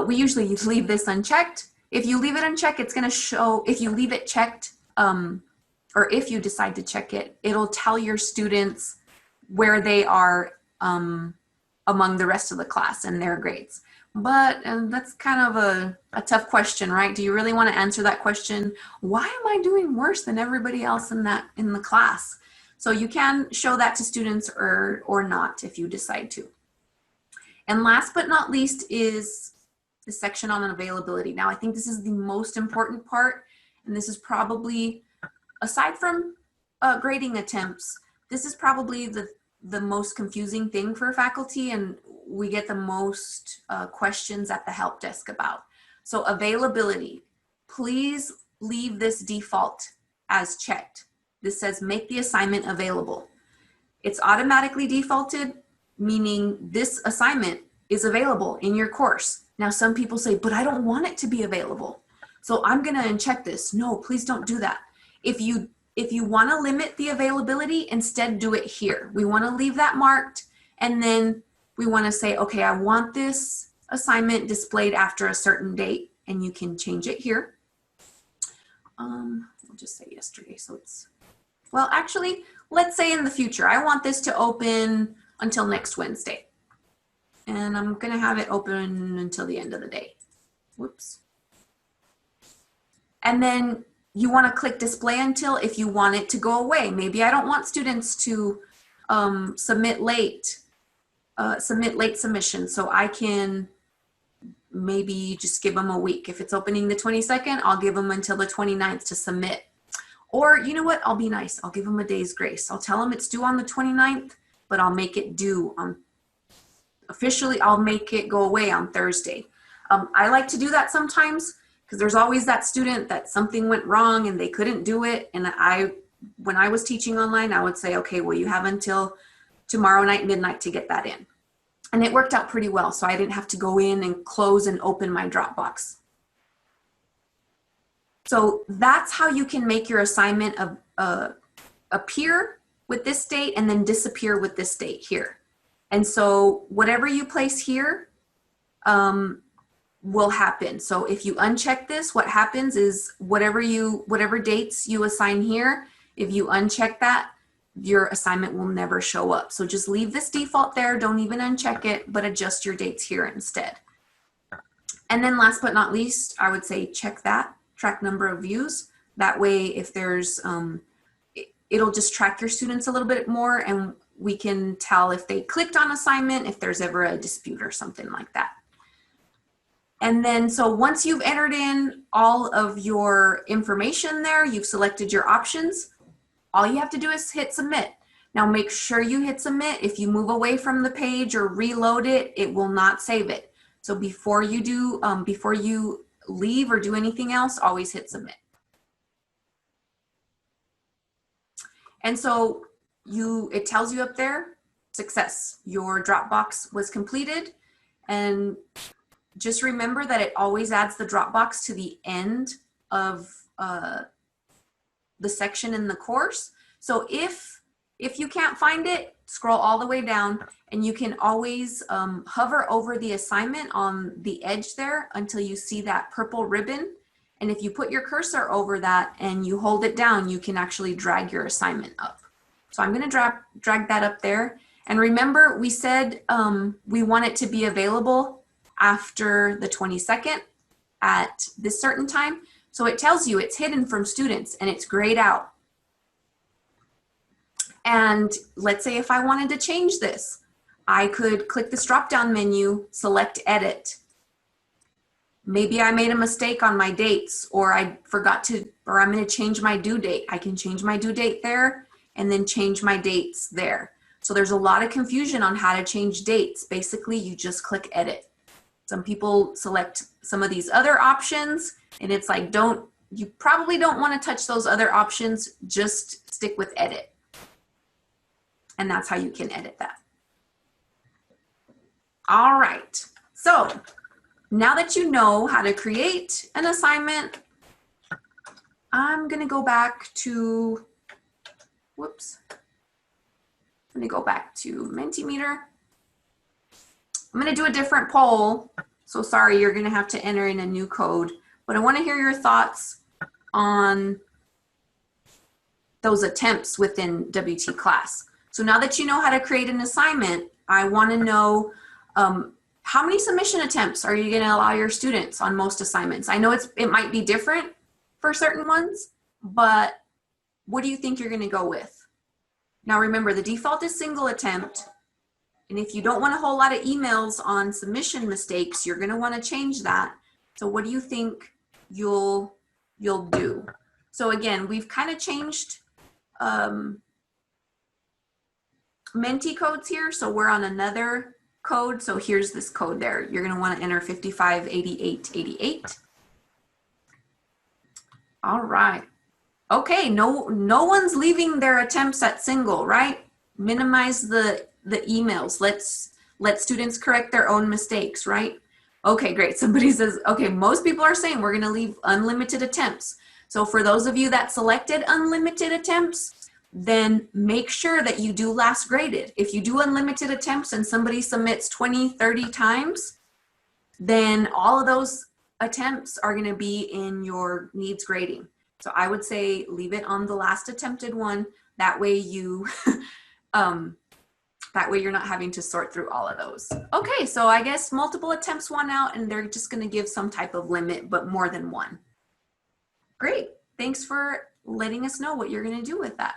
We usually leave this unchecked. If you leave it unchecked, it's going to show, if you leave it checked, or if you decide to check it, it'll tell your students where they are among the rest of the class and their grades. But that's kind of a tough question, right? Do you really want to answer that question? Why am I doing worse than everybody else in the class? So you can show that to students or not if you decide to. And last but not least is the section on availability. Now, I think this is the most important part, and this is probably, aside from grading attempts, this is probably the most confusing thing for faculty, and we get the most questions at the help desk about. So availability, please leave this default as checked. This says make the assignment available. It's automatically defaulted, meaning this assignment is available in your course. Now, some people say, but I don't want it to be available, so I'm gonna uncheck this. No, please don't do that. If you want to limit the availability, instead do it here. We want to leave that marked, and then we want to say, okay, I want this assignment displayed after a certain date, and you can change it here. We'll just say yesterday, so it's, well, actually, let's say in the future, I want this to open until next Wednesday, and I'm going to have it open until the end of the day. Whoops. And then you want to click display until if you want it to go away. Maybe I don't want students to submit late submission, so I can maybe just give them a week. If it's opening the 22nd, I'll give them until the 29th to submit. Or you know what, I'll be nice. I'll give them a day's grace. I'll tell them it's due on the 29th, but I'll make it due on, officially, I'll make it go away on Thursday. I like to do that sometimes, because there's always that student that something went wrong and they couldn't do it. And when I was teaching online, I would say, okay, well, you have until tomorrow night, midnight to get that in. And it worked out pretty well. So I didn't have to go in and close and open my Dropbox. So that's how you can make your assignment appear with this date and then disappear with this date here. And so whatever you place here, will happen. So if you uncheck this, what happens is whatever dates you assign here, if you uncheck that, your assignment will never show up. So just leave this default there. Don't even uncheck it, but adjust your dates here instead. And then last but not least, I would say check that, track number of views. That way, if there's, it'll just track your students a little bit more, and we can tell if they clicked on assignment, if there's ever a dispute or something like that. And then, so once you've entered in all of your information there, you've selected your options, all you have to do is hit submit. Now make sure you hit submit. If you move away from the page or reload it, it will not save it. So before you leave or do anything else, always hit submit. And so it tells you up there, success, your Dropbox was completed. And just remember that it always adds the Dropbox to the end of the section in the course. So if you can't find it, scroll all the way down, and you can always hover over the assignment on the edge there until you see that purple ribbon. And if you put your cursor over that and you hold it down, you can actually drag your assignment up. So I'm going to drag that up there. And remember, we said we want it to be available after the 22nd at this certain time. So it tells you it's hidden from students and it's grayed out. And let's say if I wanted to change this, I could click this drop-down menu, select edit. Maybe I made a mistake on my dates, or I forgot to, or I'm going to change my due date. I can change my due date there and then change my dates there. So there's a lot of confusion on how to change dates. Basically, you just click edit. Some people select some of these other options and it's like, you probably don't want to touch those other options, just stick with edit. And that's how you can edit that. All right, so now that you know how to create an assignment, I'm gonna go back to, whoops. Let me go back to Mentimeter. I'm gonna do a different poll. So sorry, you're gonna have to enter in a new code, but I wanna hear your thoughts on those attempts within WTClass. So now that you know how to create an assignment, I wanna know how many submission attempts are you gonna allow your students on most assignments? I know it might be different for certain ones, but what do you think you're gonna go with? Now remember, the default is single attempt. And if you don't want a whole lot of emails on submission mistakes, you're gonna wanna change that. So what do you think you'll do? So again, we've kind of changed Menti codes here. So we're on another code. So here's this code there. You're gonna wanna enter 558888. All right. Okay, no one's leaving their attempts at single, right? Minimize the emails. Let students correct their own mistakes, right? Okay, great. Somebody says, okay, most people are saying we're gonna leave unlimited attempts. So for those of you that selected unlimited attempts, then make sure that you do last graded. If you do unlimited attempts and somebody submits 20, 30 times, then all of those attempts are gonna be in your needs grading. So I would say leave it on the last attempted one. That way you're not having to sort through all of those. Okay, so I guess multiple attempts won out and they're just gonna give some type of limit, but more than one. Great, thanks for letting us know what you're gonna do with that.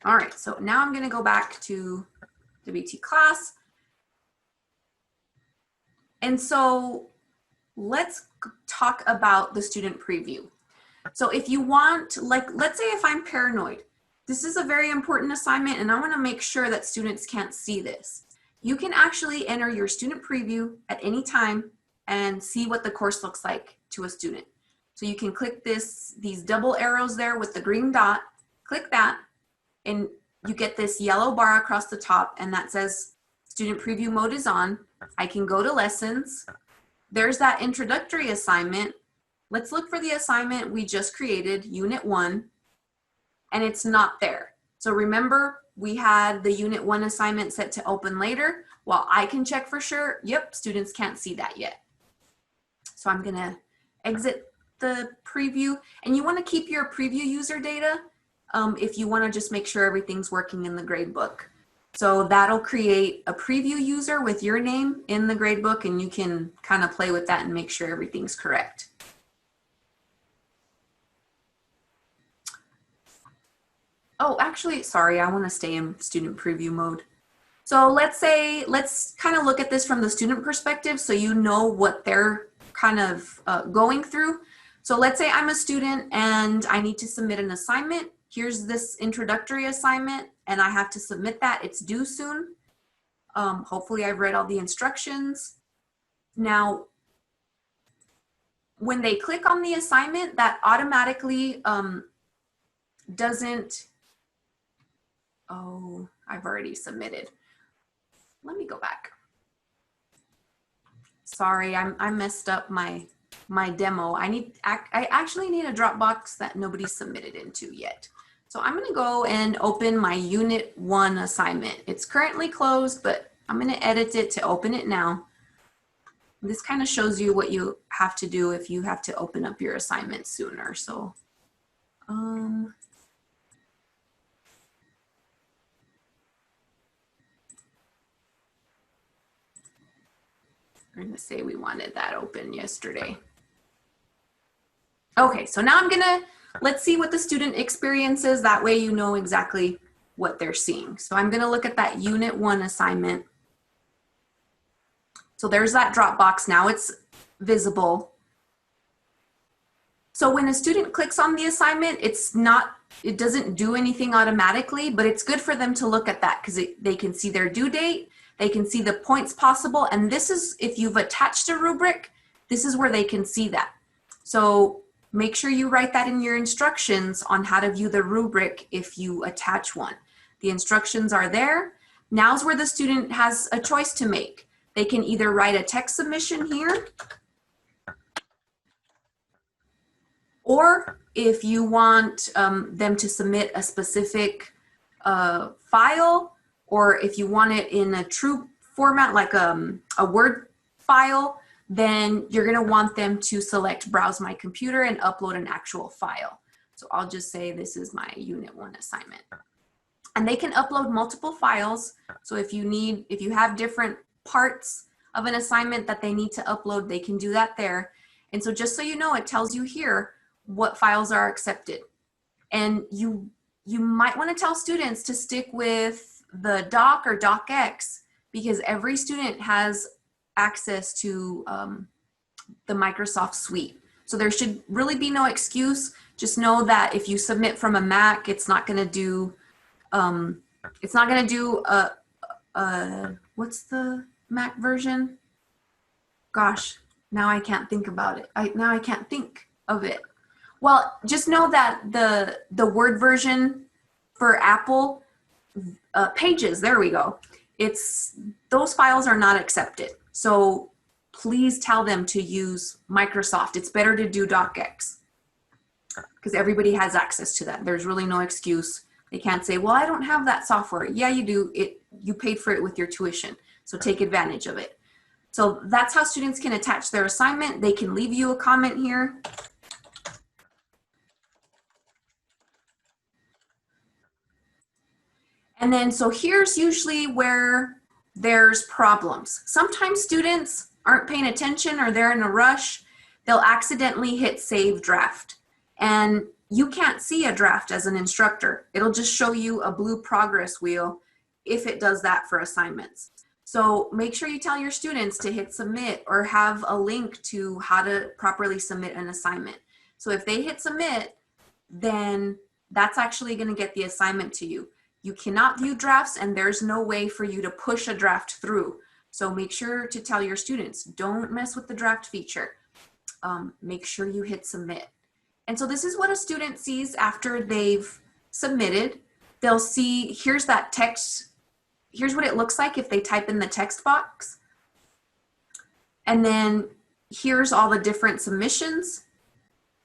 All right, so now I'm gonna go back to WTClass. And so let's talk about the student preview. So if you want, like, let's say if I'm paranoid, this is a very important assignment and I wanna make sure that students can't see this. You can actually enter your student preview at any time and see what the course looks like to a student. So you can click these double arrows there with the green dot, click that, and you get this yellow bar across the top and that says student preview mode is on. I can go to lessons. There's that introductory assignment. Let's look for the assignment we just created, Unit 1, and it's not there. So remember, we had the Unit 1 assignment set to open later. Well, I can check for sure. Yep, students can't see that yet. So I'm gonna exit the preview, and you wanna keep your preview user data if you wanna just make sure everything's working in the gradebook. So that'll create a preview user with your name in the gradebook, and you can kind of play with that and make sure everything's correct. Oh, actually, sorry, I want to stay in student preview mode. So let's kind of look at this from the student perspective so you know what they're kind of going through. So let's say I'm a student and I need to submit an assignment. Here's this introductory assignment and I have to submit that. It's due soon. Hopefully I've read all the instructions. Now, when they click on the assignment, that automatically doesn't, oh, I've already submitted. Let me go back. Sorry, I messed up my demo. I actually need a Dropbox that nobody submitted into yet. So I'm gonna go and open my Unit 1 assignment. It's currently closed, but I'm gonna edit it to open it now. This kind of shows you what you have to do if you have to open up your assignment sooner. So, we're gonna say we wanted that open yesterday. Okay, so now let's see what the student experiences. That way you know exactly what they're seeing. So I'm gonna look at that Unit 1 assignment. So there's that Dropbox. Now it's visible. So when a student clicks on the assignment, it doesn't do anything automatically, but it's good for them to look at that because they can see their due date, they can see the points possible, and this is, if you've attached a rubric, this is where they can see that. So make sure you write that in your instructions on how to view the rubric if you attach one. The instructions are there. Now's where the student has a choice to make. They can either write a text submission here, or if you want them to submit a specific file, or if you want it in a true format like a Word file, then you're gonna want them to select Browse My Computer and upload an actual file. So I'll just say this is my Unit 1 assignment. And they can upload multiple files. So if you have different parts of an assignment that they need to upload, they can do that there. And so just so you know, it tells you here what files are accepted. And you might want to tell students to stick with the doc or docx because every student has access to the Microsoft suite. So there should really be no excuse. Just know that if you submit from a Mac, it's not going to do what's the Mac version? Gosh, now I can't think about it. Now I can't think of it. Well, just know that the Word version for Apple, Pages, there we go. Those files are not accepted. So please tell them to use Microsoft. It's better to do docx because everybody has access to that. There's really no excuse. They can't say, well, I don't have that software. Yeah, you do. You paid for it with your tuition. So take advantage of it. So that's how students can attach their assignment. They can leave you a comment here. And then, so here's usually where there's problems. Sometimes students aren't paying attention or they're in a rush. They'll accidentally hit Save Draft. And you can't see a draft as an instructor. It'll just show you a blue progress wheel if it does that for assignments. So make sure you tell your students to hit submit or have a link to how to properly submit an assignment. So if they hit submit, then that's actually going to get the assignment to you. You cannot view drafts and there's no way for you to push a draft through. So make sure to tell your students, don't mess with the draft feature. Make sure you hit submit. And so this is what a student sees after they've submitted. They'll see, here's that text. Here's what it looks like if they type in the text box. And then here's all the different submissions.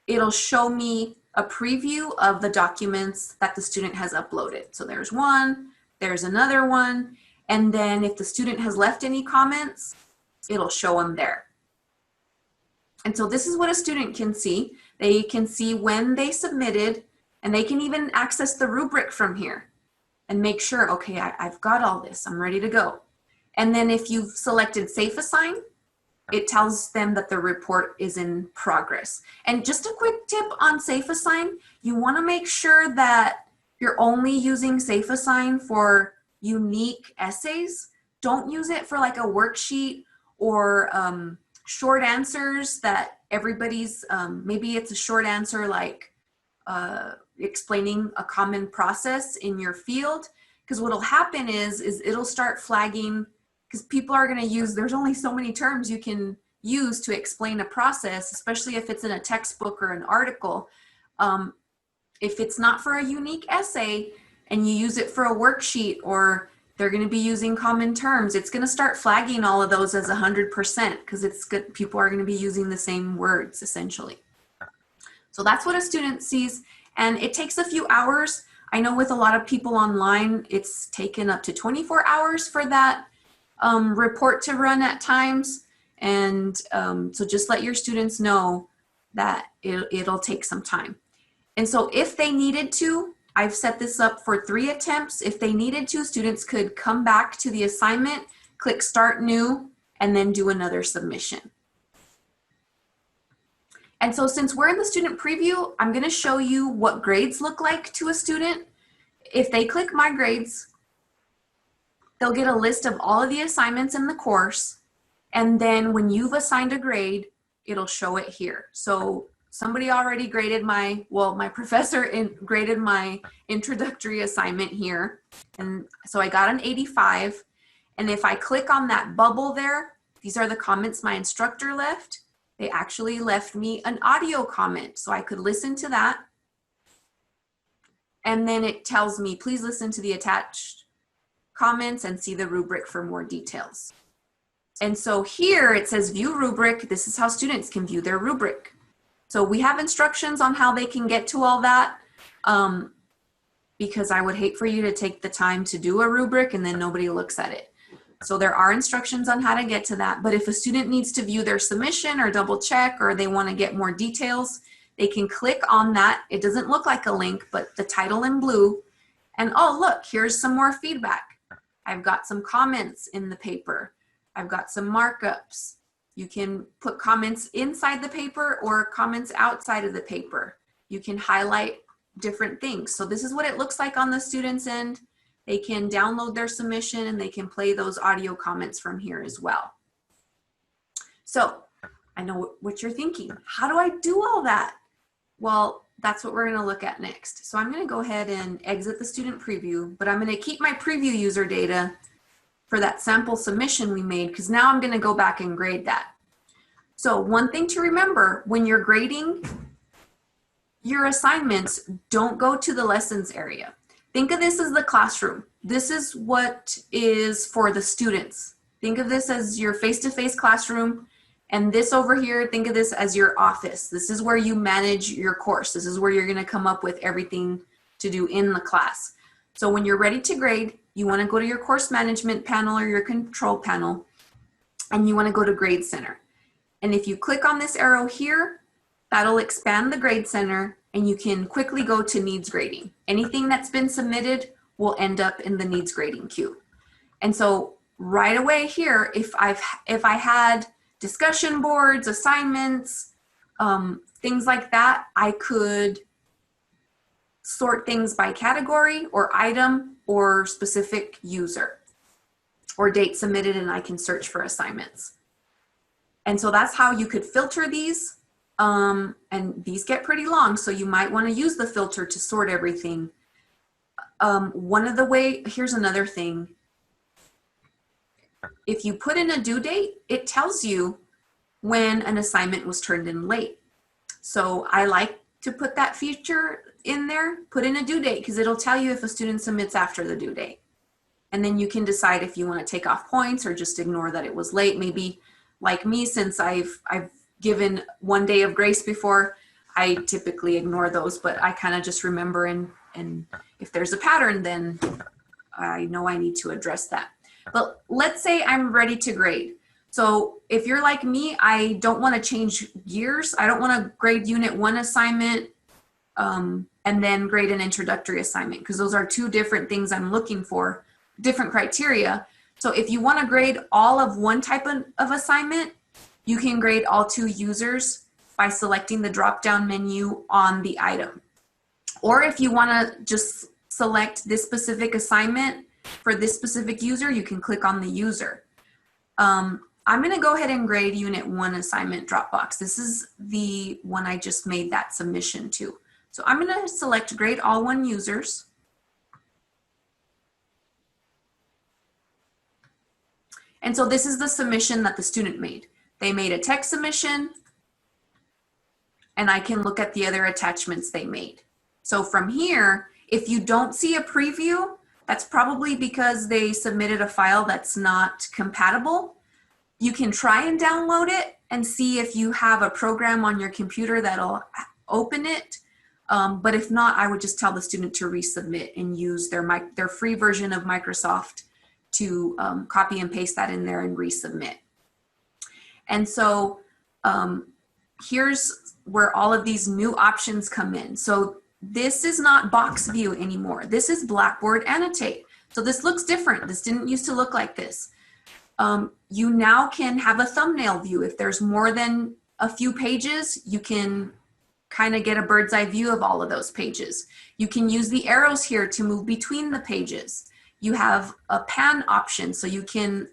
It'll show me a preview of the documents that the student has uploaded. So there's one, there's another one. And then if the student has left any comments, it'll show them there. And so this is what a student can see. They can see when they submitted, and they can even access the rubric from here and make sure, okay, I've got all this, I'm ready to go. And then if you've selected Safe Assign, it tells them that the report is in progress. And just a quick tip on Safe Assign, you wanna make sure that you're only using Safe Assign for unique essays. Don't use it for like a worksheet or short answers that everybody's, maybe it's a short answer like explaining a common process in your field. Because what'll happen is it'll start flagging, because people are going to use, there's only so many terms you can use to explain a process, especially if it's in a textbook or an article. If it's not for a unique essay and you use it for a worksheet, or they're going to be using common terms, it's going to start flagging all of those as 100% because it's good. People are going to be using the same words essentially. So that's what a student sees, and it takes a few hours. I know with a lot of people online, it's taken up to 24 hours for that report to run at times. And so just let your students know that it'll take some time. And so if they needed to, I've set this up for 3 attempts. If they needed to, students could come back to the assignment, click Start New, and then do another submission. And so since we're in the student preview, I'm going to show you what grades look like to a student. If they click My Grades, they'll get a list of all of the assignments in the course. And then when you've assigned a grade, it'll show it here. So somebody already graded my professor graded my introductory assignment here. And so I got an 85. And if I click on that bubble there, these are the comments my instructor left. They actually left me an audio comment, so I could listen to that. And then it tells me, please listen to the attached comments and see the rubric for more details. And so here it says view rubric. This is how students can view their rubric. So we have instructions on how they can get to all that, because I would hate for you to take the time to do a rubric and then nobody looks at it. So there are instructions on how to get to that. But if a student needs to view their submission or double check, or they want to get more details, they can click on that. It doesn't look like a link, but the title in blue. And oh, look, here's some more feedback. I've got some comments in the paper. I've got some markups. You can put comments inside the paper or comments outside of the paper. You can highlight different things. So this is what it looks like on the student's end. They can download their submission and they can play those audio comments from here as well. So I know what you're thinking. How do I do all that? Well, that's what we're going to look at next. So I'm going to go ahead and exit the student preview, but I'm going to keep my preview user data for that sample submission we made, because now I'm going to go back and grade that. So one thing to remember when you're grading your assignments, don't go to the lessons area. Think of this as the classroom. This is what is for the students. Think of this as your face-to-face classroom. And this over here, think of this as your office. This is where you manage your course. This is where you're going to come up with everything to do in the class. So when you're ready to grade, you want to go to your course management panel or your control panel, and you want to go to Grade Center. And if you click on this arrow here, that'll expand the Grade Center, and you can quickly go to needs grading. Anything that's been submitted will end up in the needs grading queue. And so right away here, if I had discussion boards, assignments, things like that, I could sort things by category or item or specific user or date submitted, and I can search for assignments. And so that's how you could filter these. And these get pretty long, so you might want to use the filter to sort everything. Here's another thing. If you put in a due date, it tells you when an assignment was turned in late. So I like to put that feature in there, put in a due date, because it'll tell you if a student submits after the due date. And then you can decide if you want to take off points or just ignore that it was late. Maybe like me, since I've given 1 day of grace before, I typically ignore those, but I kind of just remember, and if there's a pattern, then I know I need to address that. But let's say I'm ready to grade. So if you're like me, I don't want to change gears. I don't want to grade Unit 1 assignment and then grade an introductory assignment, because those are 2 different things I'm looking for, different criteria. So if you want to grade all of one type of assignment, you can grade all 2 users by selecting the drop-down menu on the item. Or if you want to just select this specific assignment for this specific user, you can click on the user. I'm going to go ahead and grade Unit 1 assignment Dropbox. This is the one I just made that submission to. So I'm going to select grade all one users. And so this is the submission that the student made. They made a text submission, and I can look at the other attachments they made. So from here, if you don't see a preview, that's probably because they submitted a file that's not compatible. You can try and download it and see if you have a program on your computer that'll open it. But if not, I would just tell the student to resubmit and use their free version of Microsoft to copy and paste that in there and resubmit. And so here's where all of these new options come in. So this is not box view anymore. This is Blackboard Annotate. So this looks different. This didn't used to look like this. You now can have a thumbnail view. If there's more than a few pages, you can kind of get a bird's eye view of all of those pages. You can use the arrows here to move between the pages. You have a pan option, so you can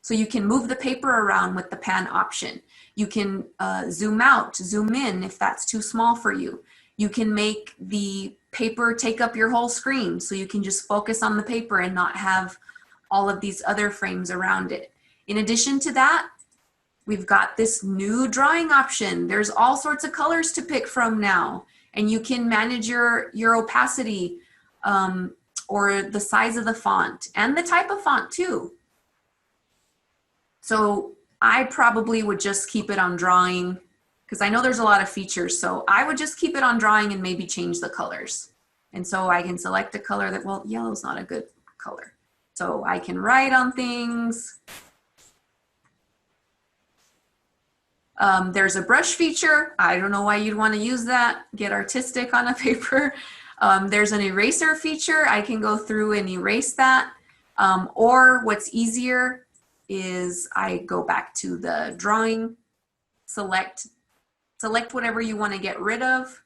move the paper around with the pan option. You can zoom out, zoom in if that's too small for you. You can make the paper take up your whole screen, so you can just focus on the paper and not have all of these other frames around it. In addition to that, we've got this new drawing option. There's all sorts of colors to pick from now, and you can manage your opacity or the size of the font and the type of font too. So I probably would just keep it on drawing because I know there's a lot of features. So I would just keep it on drawing and maybe change the colors. And so I can select a color that, well, yellow's not a good color. So I can write on things. There's a brush feature. I don't know why you'd want to use that. Get artistic on a paper. There's an eraser feature. I can go through and erase that. Or what's easier is I go back to the drawing, select whatever you want to get rid of,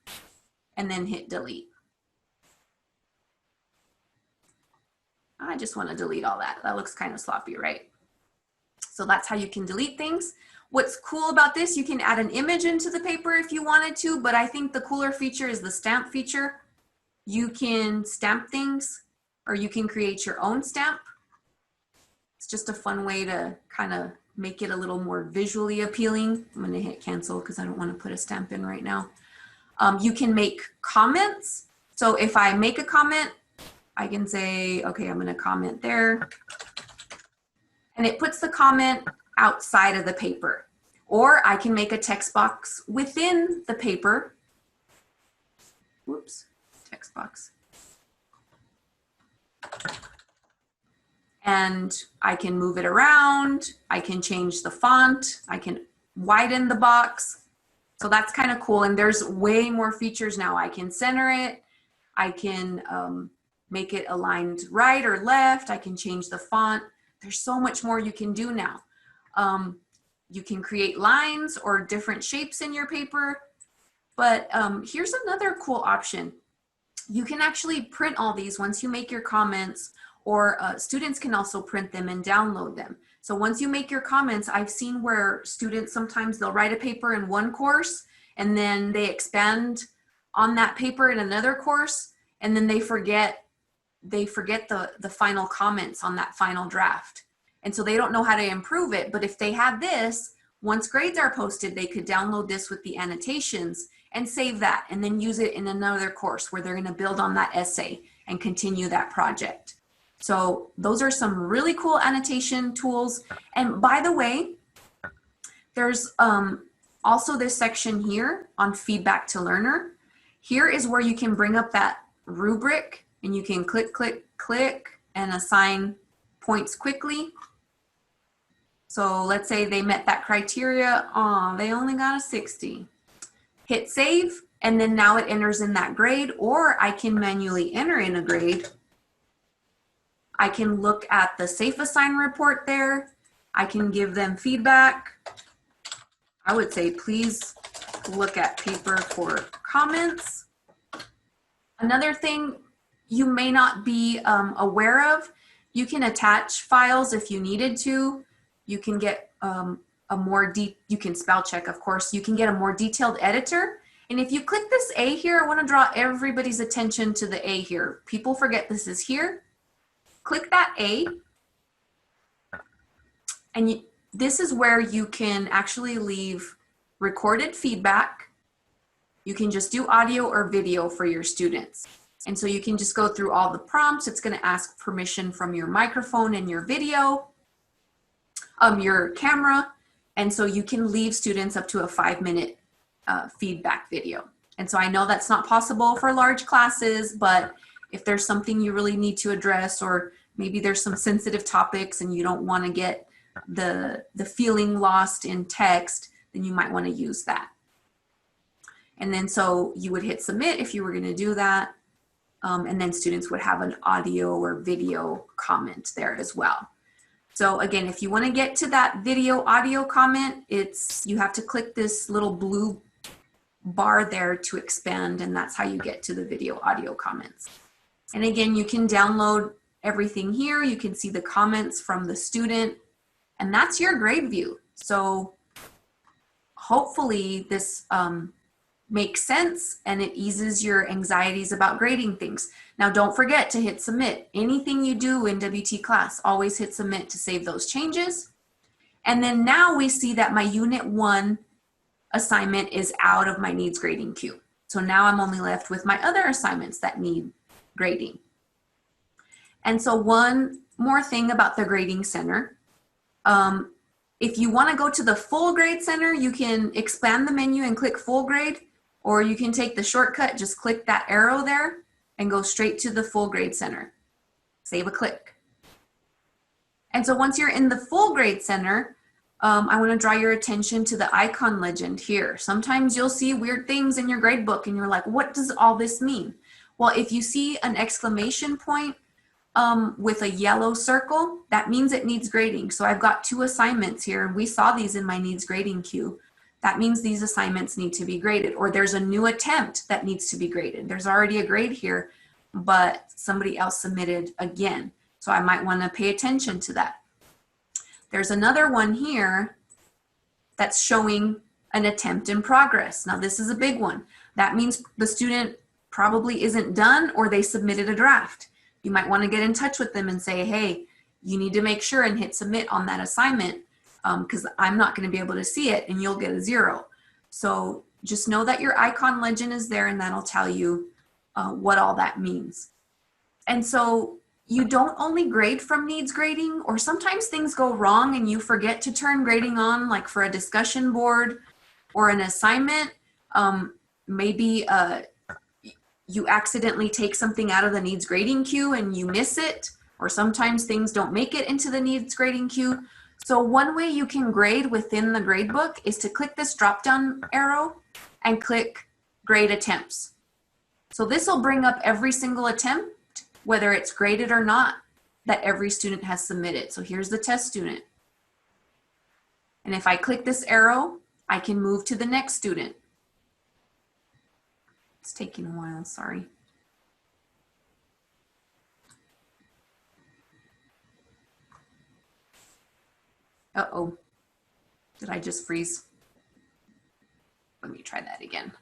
and then hit delete. I just want to delete all that. That looks kind of sloppy, right? So that's how you can delete things. What's cool about this, you can add an image into the paper if you wanted to, but I think the cooler feature is the stamp feature. You can stamp things, or you can create your own stamp. It's just a fun way to kind of make it a little more visually appealing. I'm going to hit cancel because I don't want to put a stamp in right now. You can make comments. So if I make a comment, I can say, okay, I'm going to comment there. And it puts the comment outside of the paper. Or I can make a text box within the paper. Whoops, text box. And I can move it around. I can change the font. I can widen the box. So that's kind of cool. And there's way more features now. I can center it. I can make it aligned right or left. I can change the font. There's so much more you can do now. You can create lines or different shapes in your paper. But here's another cool option. You can actually print all these once you make your comments, or students can also print them and download them. So once you make your comments, I've seen where students, sometimes they'll write a paper in one course and then they expand on that paper in another course, and then they forget the final comments on that final draft. And so they don't know how to improve it. But if they had this, once grades are posted, they could download this with the annotations and save that, and then use it in another course where they're going to build on that essay and continue that project. So those are some really cool annotation tools. And by the way, there's also this section here on feedback to learner. Here is where you can bring up that rubric, and you can click, click, click, and assign points quickly. So let's say they met that criteria. Oh, they only got a 60. Hit save, and then now it enters in that grade, or I can manually enter in a grade. I can look at the safe assign report there. I can give them feedback. I would say, please look at paper for comments. Another thing you may not be aware of, you can attach files if you needed to. you can get you can spell check, of course. You can get a more detailed editor. And if you click this A here, I want to draw everybody's attention to the A here. People forget this is here. Click that A. And this is where you can actually leave recorded feedback. You can just do audio or video for your students. And so you can just go through all the prompts. It's going to ask permission from your microphone and your video, your camera. And so you can leave students up to a 5-minute feedback video. And so I know that's not possible for large classes, but if there's something you really need to address, or maybe there's some sensitive topics and you don't want to get the feeling lost in text, then you might want to use that. And then so you would hit submit if you were going to do that. And then students would have an audio or video comment there as well. So again, if you want to get to that video audio comment, you have to click this little blue bar there to expand, and that's how you get to the video audio comments. And again, you can download everything here. You can see the comments from the student, and that's your grade view. So hopefully this makes sense and it eases your anxieties about grading things. Now, don't forget to hit submit. Anything you do in WTClass, always hit submit to save those changes. And then now we see that my Unit 1 assignment is out of my needs grading queue. So now I'm only left with my other assignments that need grading. And so one more thing about the grading center. If you want to go to the full grade center, you can expand the menu and click full grade, or you can take the shortcut, just click that arrow there and go straight to the full grade center. Save a click. And so once you're in the full grade center, I want to draw your attention to the icon legend here. Sometimes you'll see weird things in your grade book and you're like, what does all this mean? Well, if you see an exclamation point with a yellow circle, that means it needs grading. So I've got 2 assignments here, and we saw these in my needs grading queue. That means these assignments need to be graded, or there's a new attempt that needs to be graded. There's already a grade here, but somebody else submitted again. So I might want to pay attention to that. There's another one here that's showing an attempt in progress. Now this is a big one. That means the student probably isn't done, or they submitted a draft. You might want to get in touch with them and say, hey, you need to make sure and hit submit on that assignment, because I'm not going to be able to see it and you'll get a 0. So just know that your icon legend is there, and that'll tell you what all that means. And so you don't only grade from needs grading, or sometimes things go wrong and you forget to turn grading on, like for a discussion board or an assignment. Maybe you accidentally take something out of the needs grading queue and you miss it, or sometimes things don't make it into the needs grading queue. So one way you can grade within the gradebook is to click this drop-down arrow and click grade attempts. So this will bring up every single attempt, whether it's graded or not, that every student has submitted. So here's the test student. And if I click this arrow, I can move to the next student. It's taking a while, sorry. Uh-oh, did I just freeze? Let me try that again.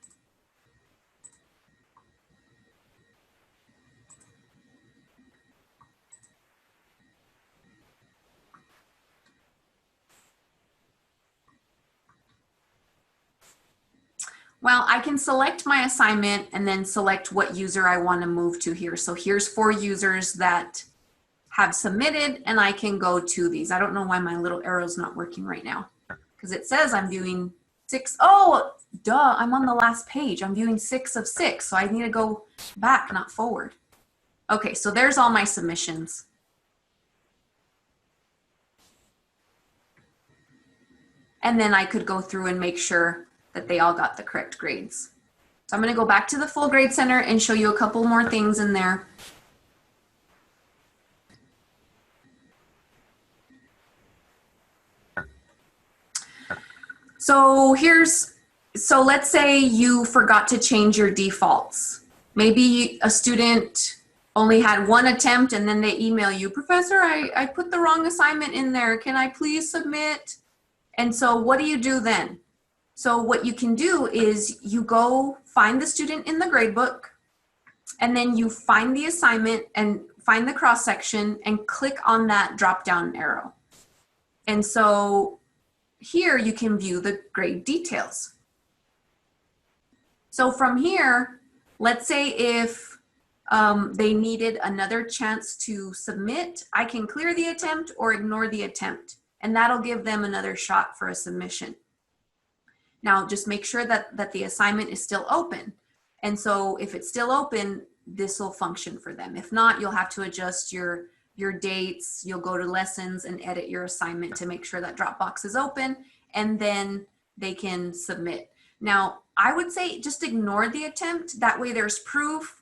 Well, I can select my assignment and then select what user I want to move to here. So here's 4 users that have submitted, and I can go to these. I don't know why my little arrow's not working right now, because it says I'm viewing 6. Oh, duh, I'm on the last page. I'm viewing 6 of 6, so I need to go back, not forward. Okay, so there's all my submissions. And then I could go through and make sure that they all got the correct grades. So I'm going to go back to the full grade center and show you a couple more things in there. So let's say you forgot to change your defaults. Maybe a student only had one attempt and then they email you, Professor, I put the wrong assignment in there. Can I please submit? And so what do you do then? So what you can do is you go find the student in the gradebook, and then you find the assignment and find the cross section and click on that drop down arrow. And so here you can view the grade details. So from here, let's say if they needed another chance to submit, I can clear the attempt or ignore the attempt, and that'll give them another shot for a submission. Now, just make sure that the assignment is still open. And so if it's still open, this will function for them. If not, you'll have to adjust your dates. You'll go to lessons and edit your assignment to make sure that Dropbox is open, and then they can submit. Now, I would say just ignore the attempt. That way there's proof.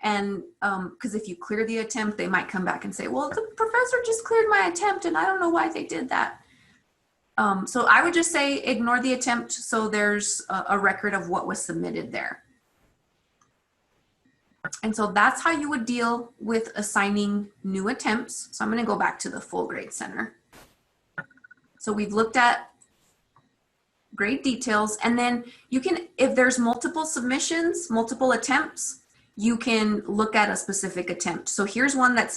And because if you clear the attempt, they might come back and say, well, the professor just cleared my attempt and I don't know why they did that. So I would just say ignore the attempt, so there's a record of what was submitted there. And so that's how you would deal with assigning new attempts. So I'm going to go back to the full grade center. So we've looked at grade details, and then you can, if there's multiple submissions, multiple attempts, you can look at a specific attempt. So here's one that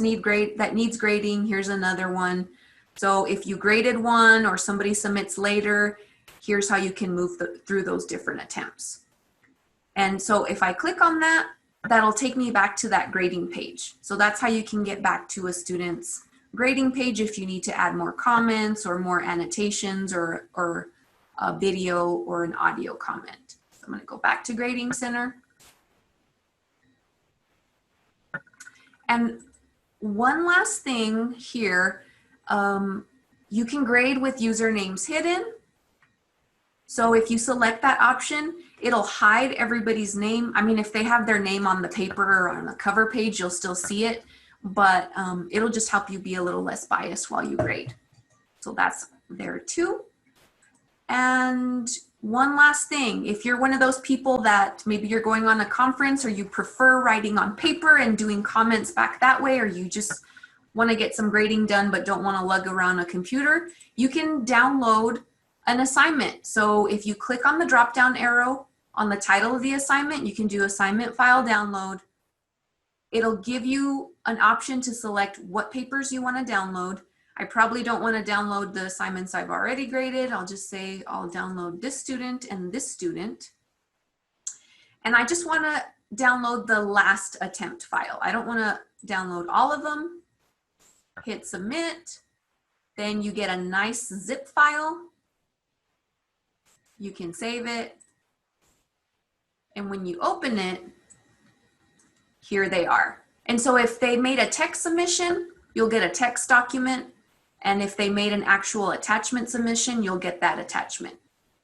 needs grading. Here's another one. So if you graded one or somebody submits later, here's how you can move through those different attempts. And so if I click on that, that'll take me back to that grading page. So that's how you can get back to a student's grading page if you need to add more comments or more annotations or a video or an audio comment. So I'm going to go back to Grading Center. And one last thing here, you can grade with usernames hidden. So if you select that option, it'll hide everybody's name. I mean, if they have their name on the paper or on the cover page, you'll still see it, but it'll just help you be a little less biased while you grade. So that's there too. And one last thing, if you're one of those people that maybe you're going on a conference or you prefer writing on paper and doing comments back that way, or you just want to get some grading done but don't want to lug around a computer, you can download an assignment. So if you click on the drop down arrow on the title of the assignment, you can do assignment file download. It'll give you an option to select what papers you want to download. I probably don't want to download the assignments I've already graded. I'll just say I'll download this student and this student. And I just want to download the last attempt file. I don't want to download all of them. Hit submit. Then you get a nice zip file. You can save it. And when you open it, here they are. And so if they made a text submission, you'll get a text document. And if they made an actual attachment submission, you'll get that attachment.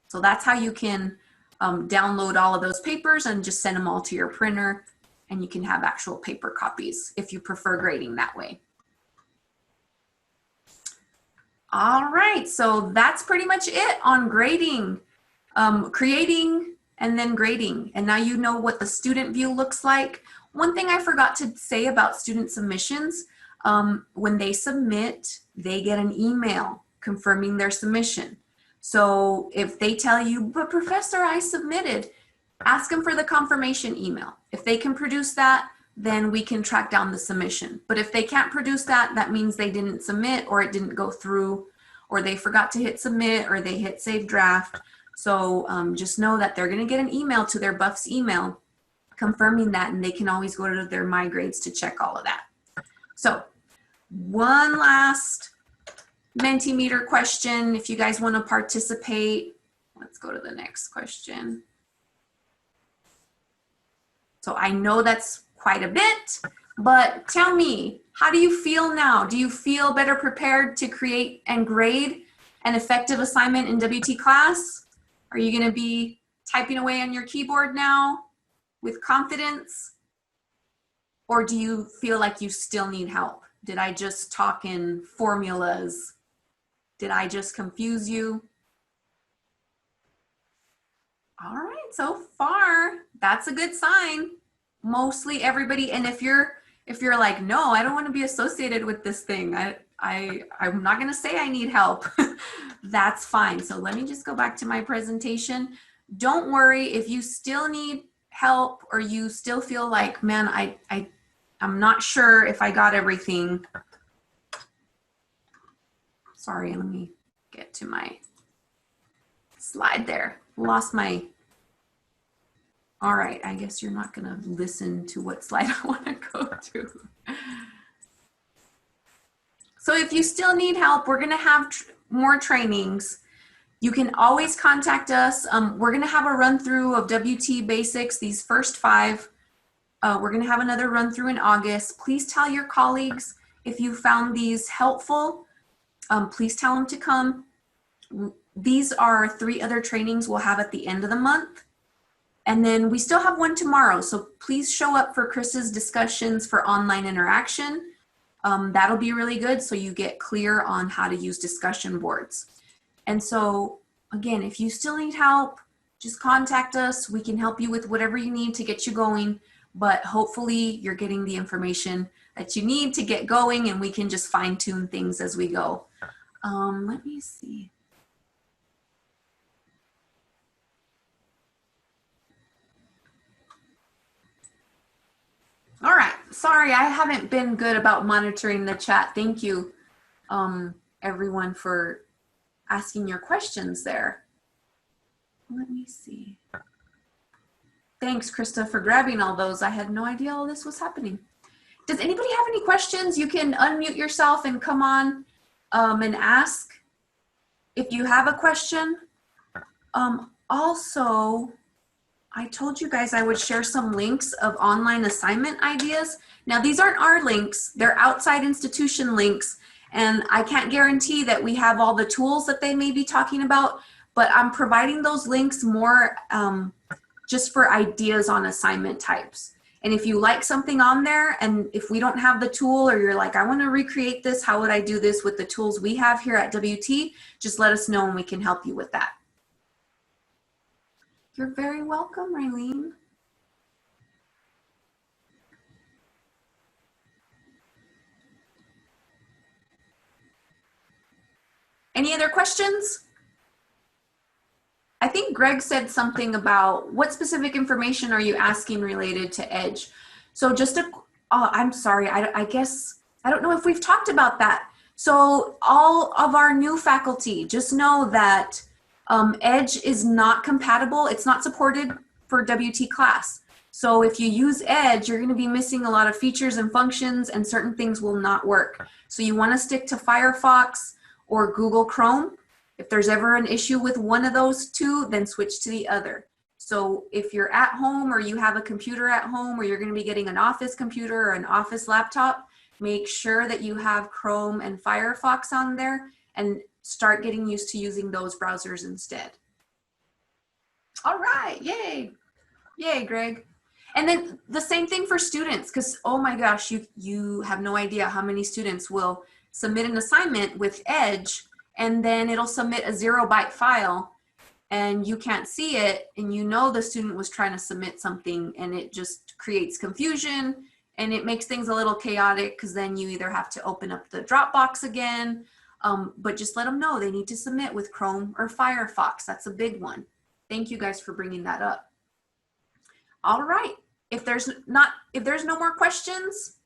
So that's how you can download all of those papers and just send them all to your printer, and you can have actual paper copies if you prefer grading that way. All right, so that's pretty much it on grading, creating and then grading. And now you know what the student view looks like. One thing I forgot to say about student submissions, when they submit, they get an email confirming their submission. So if they tell you, but Professor, I submitted, ask them for the confirmation email. If they can produce that, then we can track down the submission. But if they can't produce that, that means they didn't submit, or it didn't go through, or they forgot to hit submit, or they hit save draft. So just know that they're gonna get an email to their Buffs email confirming that, and they can always go to their My Grades to check all of that. So one last Mentimeter question. If you guys want to participate, let's go to the next question. So I know that's quite a bit, but tell me, how do you feel now? Do you feel better prepared to create and grade an effective assignment in WTClass? Are you going to be typing away on your keyboard now with confidence? Or do you feel like you still need help? Did I just talk in formulas? Did I just confuse you? All right, so far, that's a good sign. Mostly everybody, and if you're If you're like, no, I don't want to be associated with this thing. I'm not going to say I need help. That's fine. So let me just go back to my presentation. Don't worry if you still need help or you still feel like, man, I'm not sure if I got everything. Sorry, let me get to my slide there. Lost my, all right, I guess you're not gonna listen to what slide I wanna go to. So if you still need help, we're gonna have more trainings. You can always contact us. We're gonna have a run through of WT basics, these first 5. We're gonna have another run through in August. Please tell your colleagues if you found these helpful. Please tell them to come. These are 3 other trainings we'll have at the end of the month. And then we still have one tomorrow. So please show up for Chris's discussions for online interaction. That'll be really good so you get clear on how to use discussion boards. And so again, if you still need help, just contact us. We can help you with whatever you need to get you going, but hopefully you're getting the information that you need to get going and we can just fine tune things as we go. Let me see. All right, sorry, I haven't been good about monitoring the chat. Thank you, everyone, for asking your questions there. Let me see. Thanks, Krista, for grabbing all those. I had no idea all this was happening. Does anybody have any questions? You can unmute yourself and come on and ask if you have a question. Also, I told you guys I would share some links of online assignment ideas. Now, these aren't our links. They're outside institution links. And I can't guarantee that we have all the tools that they may be talking about, but I'm providing those links more just for ideas on assignment types. And if you like something on there, and if we don't have the tool, or you're like, I want to recreate this, how would I do this with the tools we have here at WT? Just let us know and we can help you with that. You're very welcome, Raylene. Any other questions? I think Greg said something about what specific information are you asking related to EDGE? So just I'm sorry, I guess, I don't know if we've talked about that. So all of our new faculty, just know that EDGE is not compatible. It's not supported for WTClass. So if you use EDGE, you're gonna be missing a lot of features and functions and certain things will not work. So you wanna stick to Firefox or Google Chrome. If there's ever an issue with one of those 2, then switch to the other. So if you're at home or you have a computer at home or you're gonna be getting an office computer or an office laptop, make sure that you have Chrome and Firefox on there and start getting used to using those browsers instead. All right, yay. Yay, Greg. And then the same thing for students, because oh my gosh, you have no idea how many students will submit an assignment with EDGE and then it'll submit a 0-byte file and you can't see it, and you know the student was trying to submit something, and it just creates confusion and it makes things a little chaotic because then you either have to open up the Dropbox again, but just let them know they need to submit with Chrome or Firefox. That's a big one. Thank you guys for bringing that up. All right, if there's no more questions,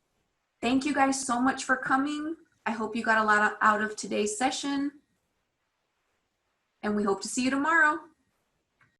thank you guys so much for coming. I hope you got a lot out of today's session, and we hope to see you tomorrow.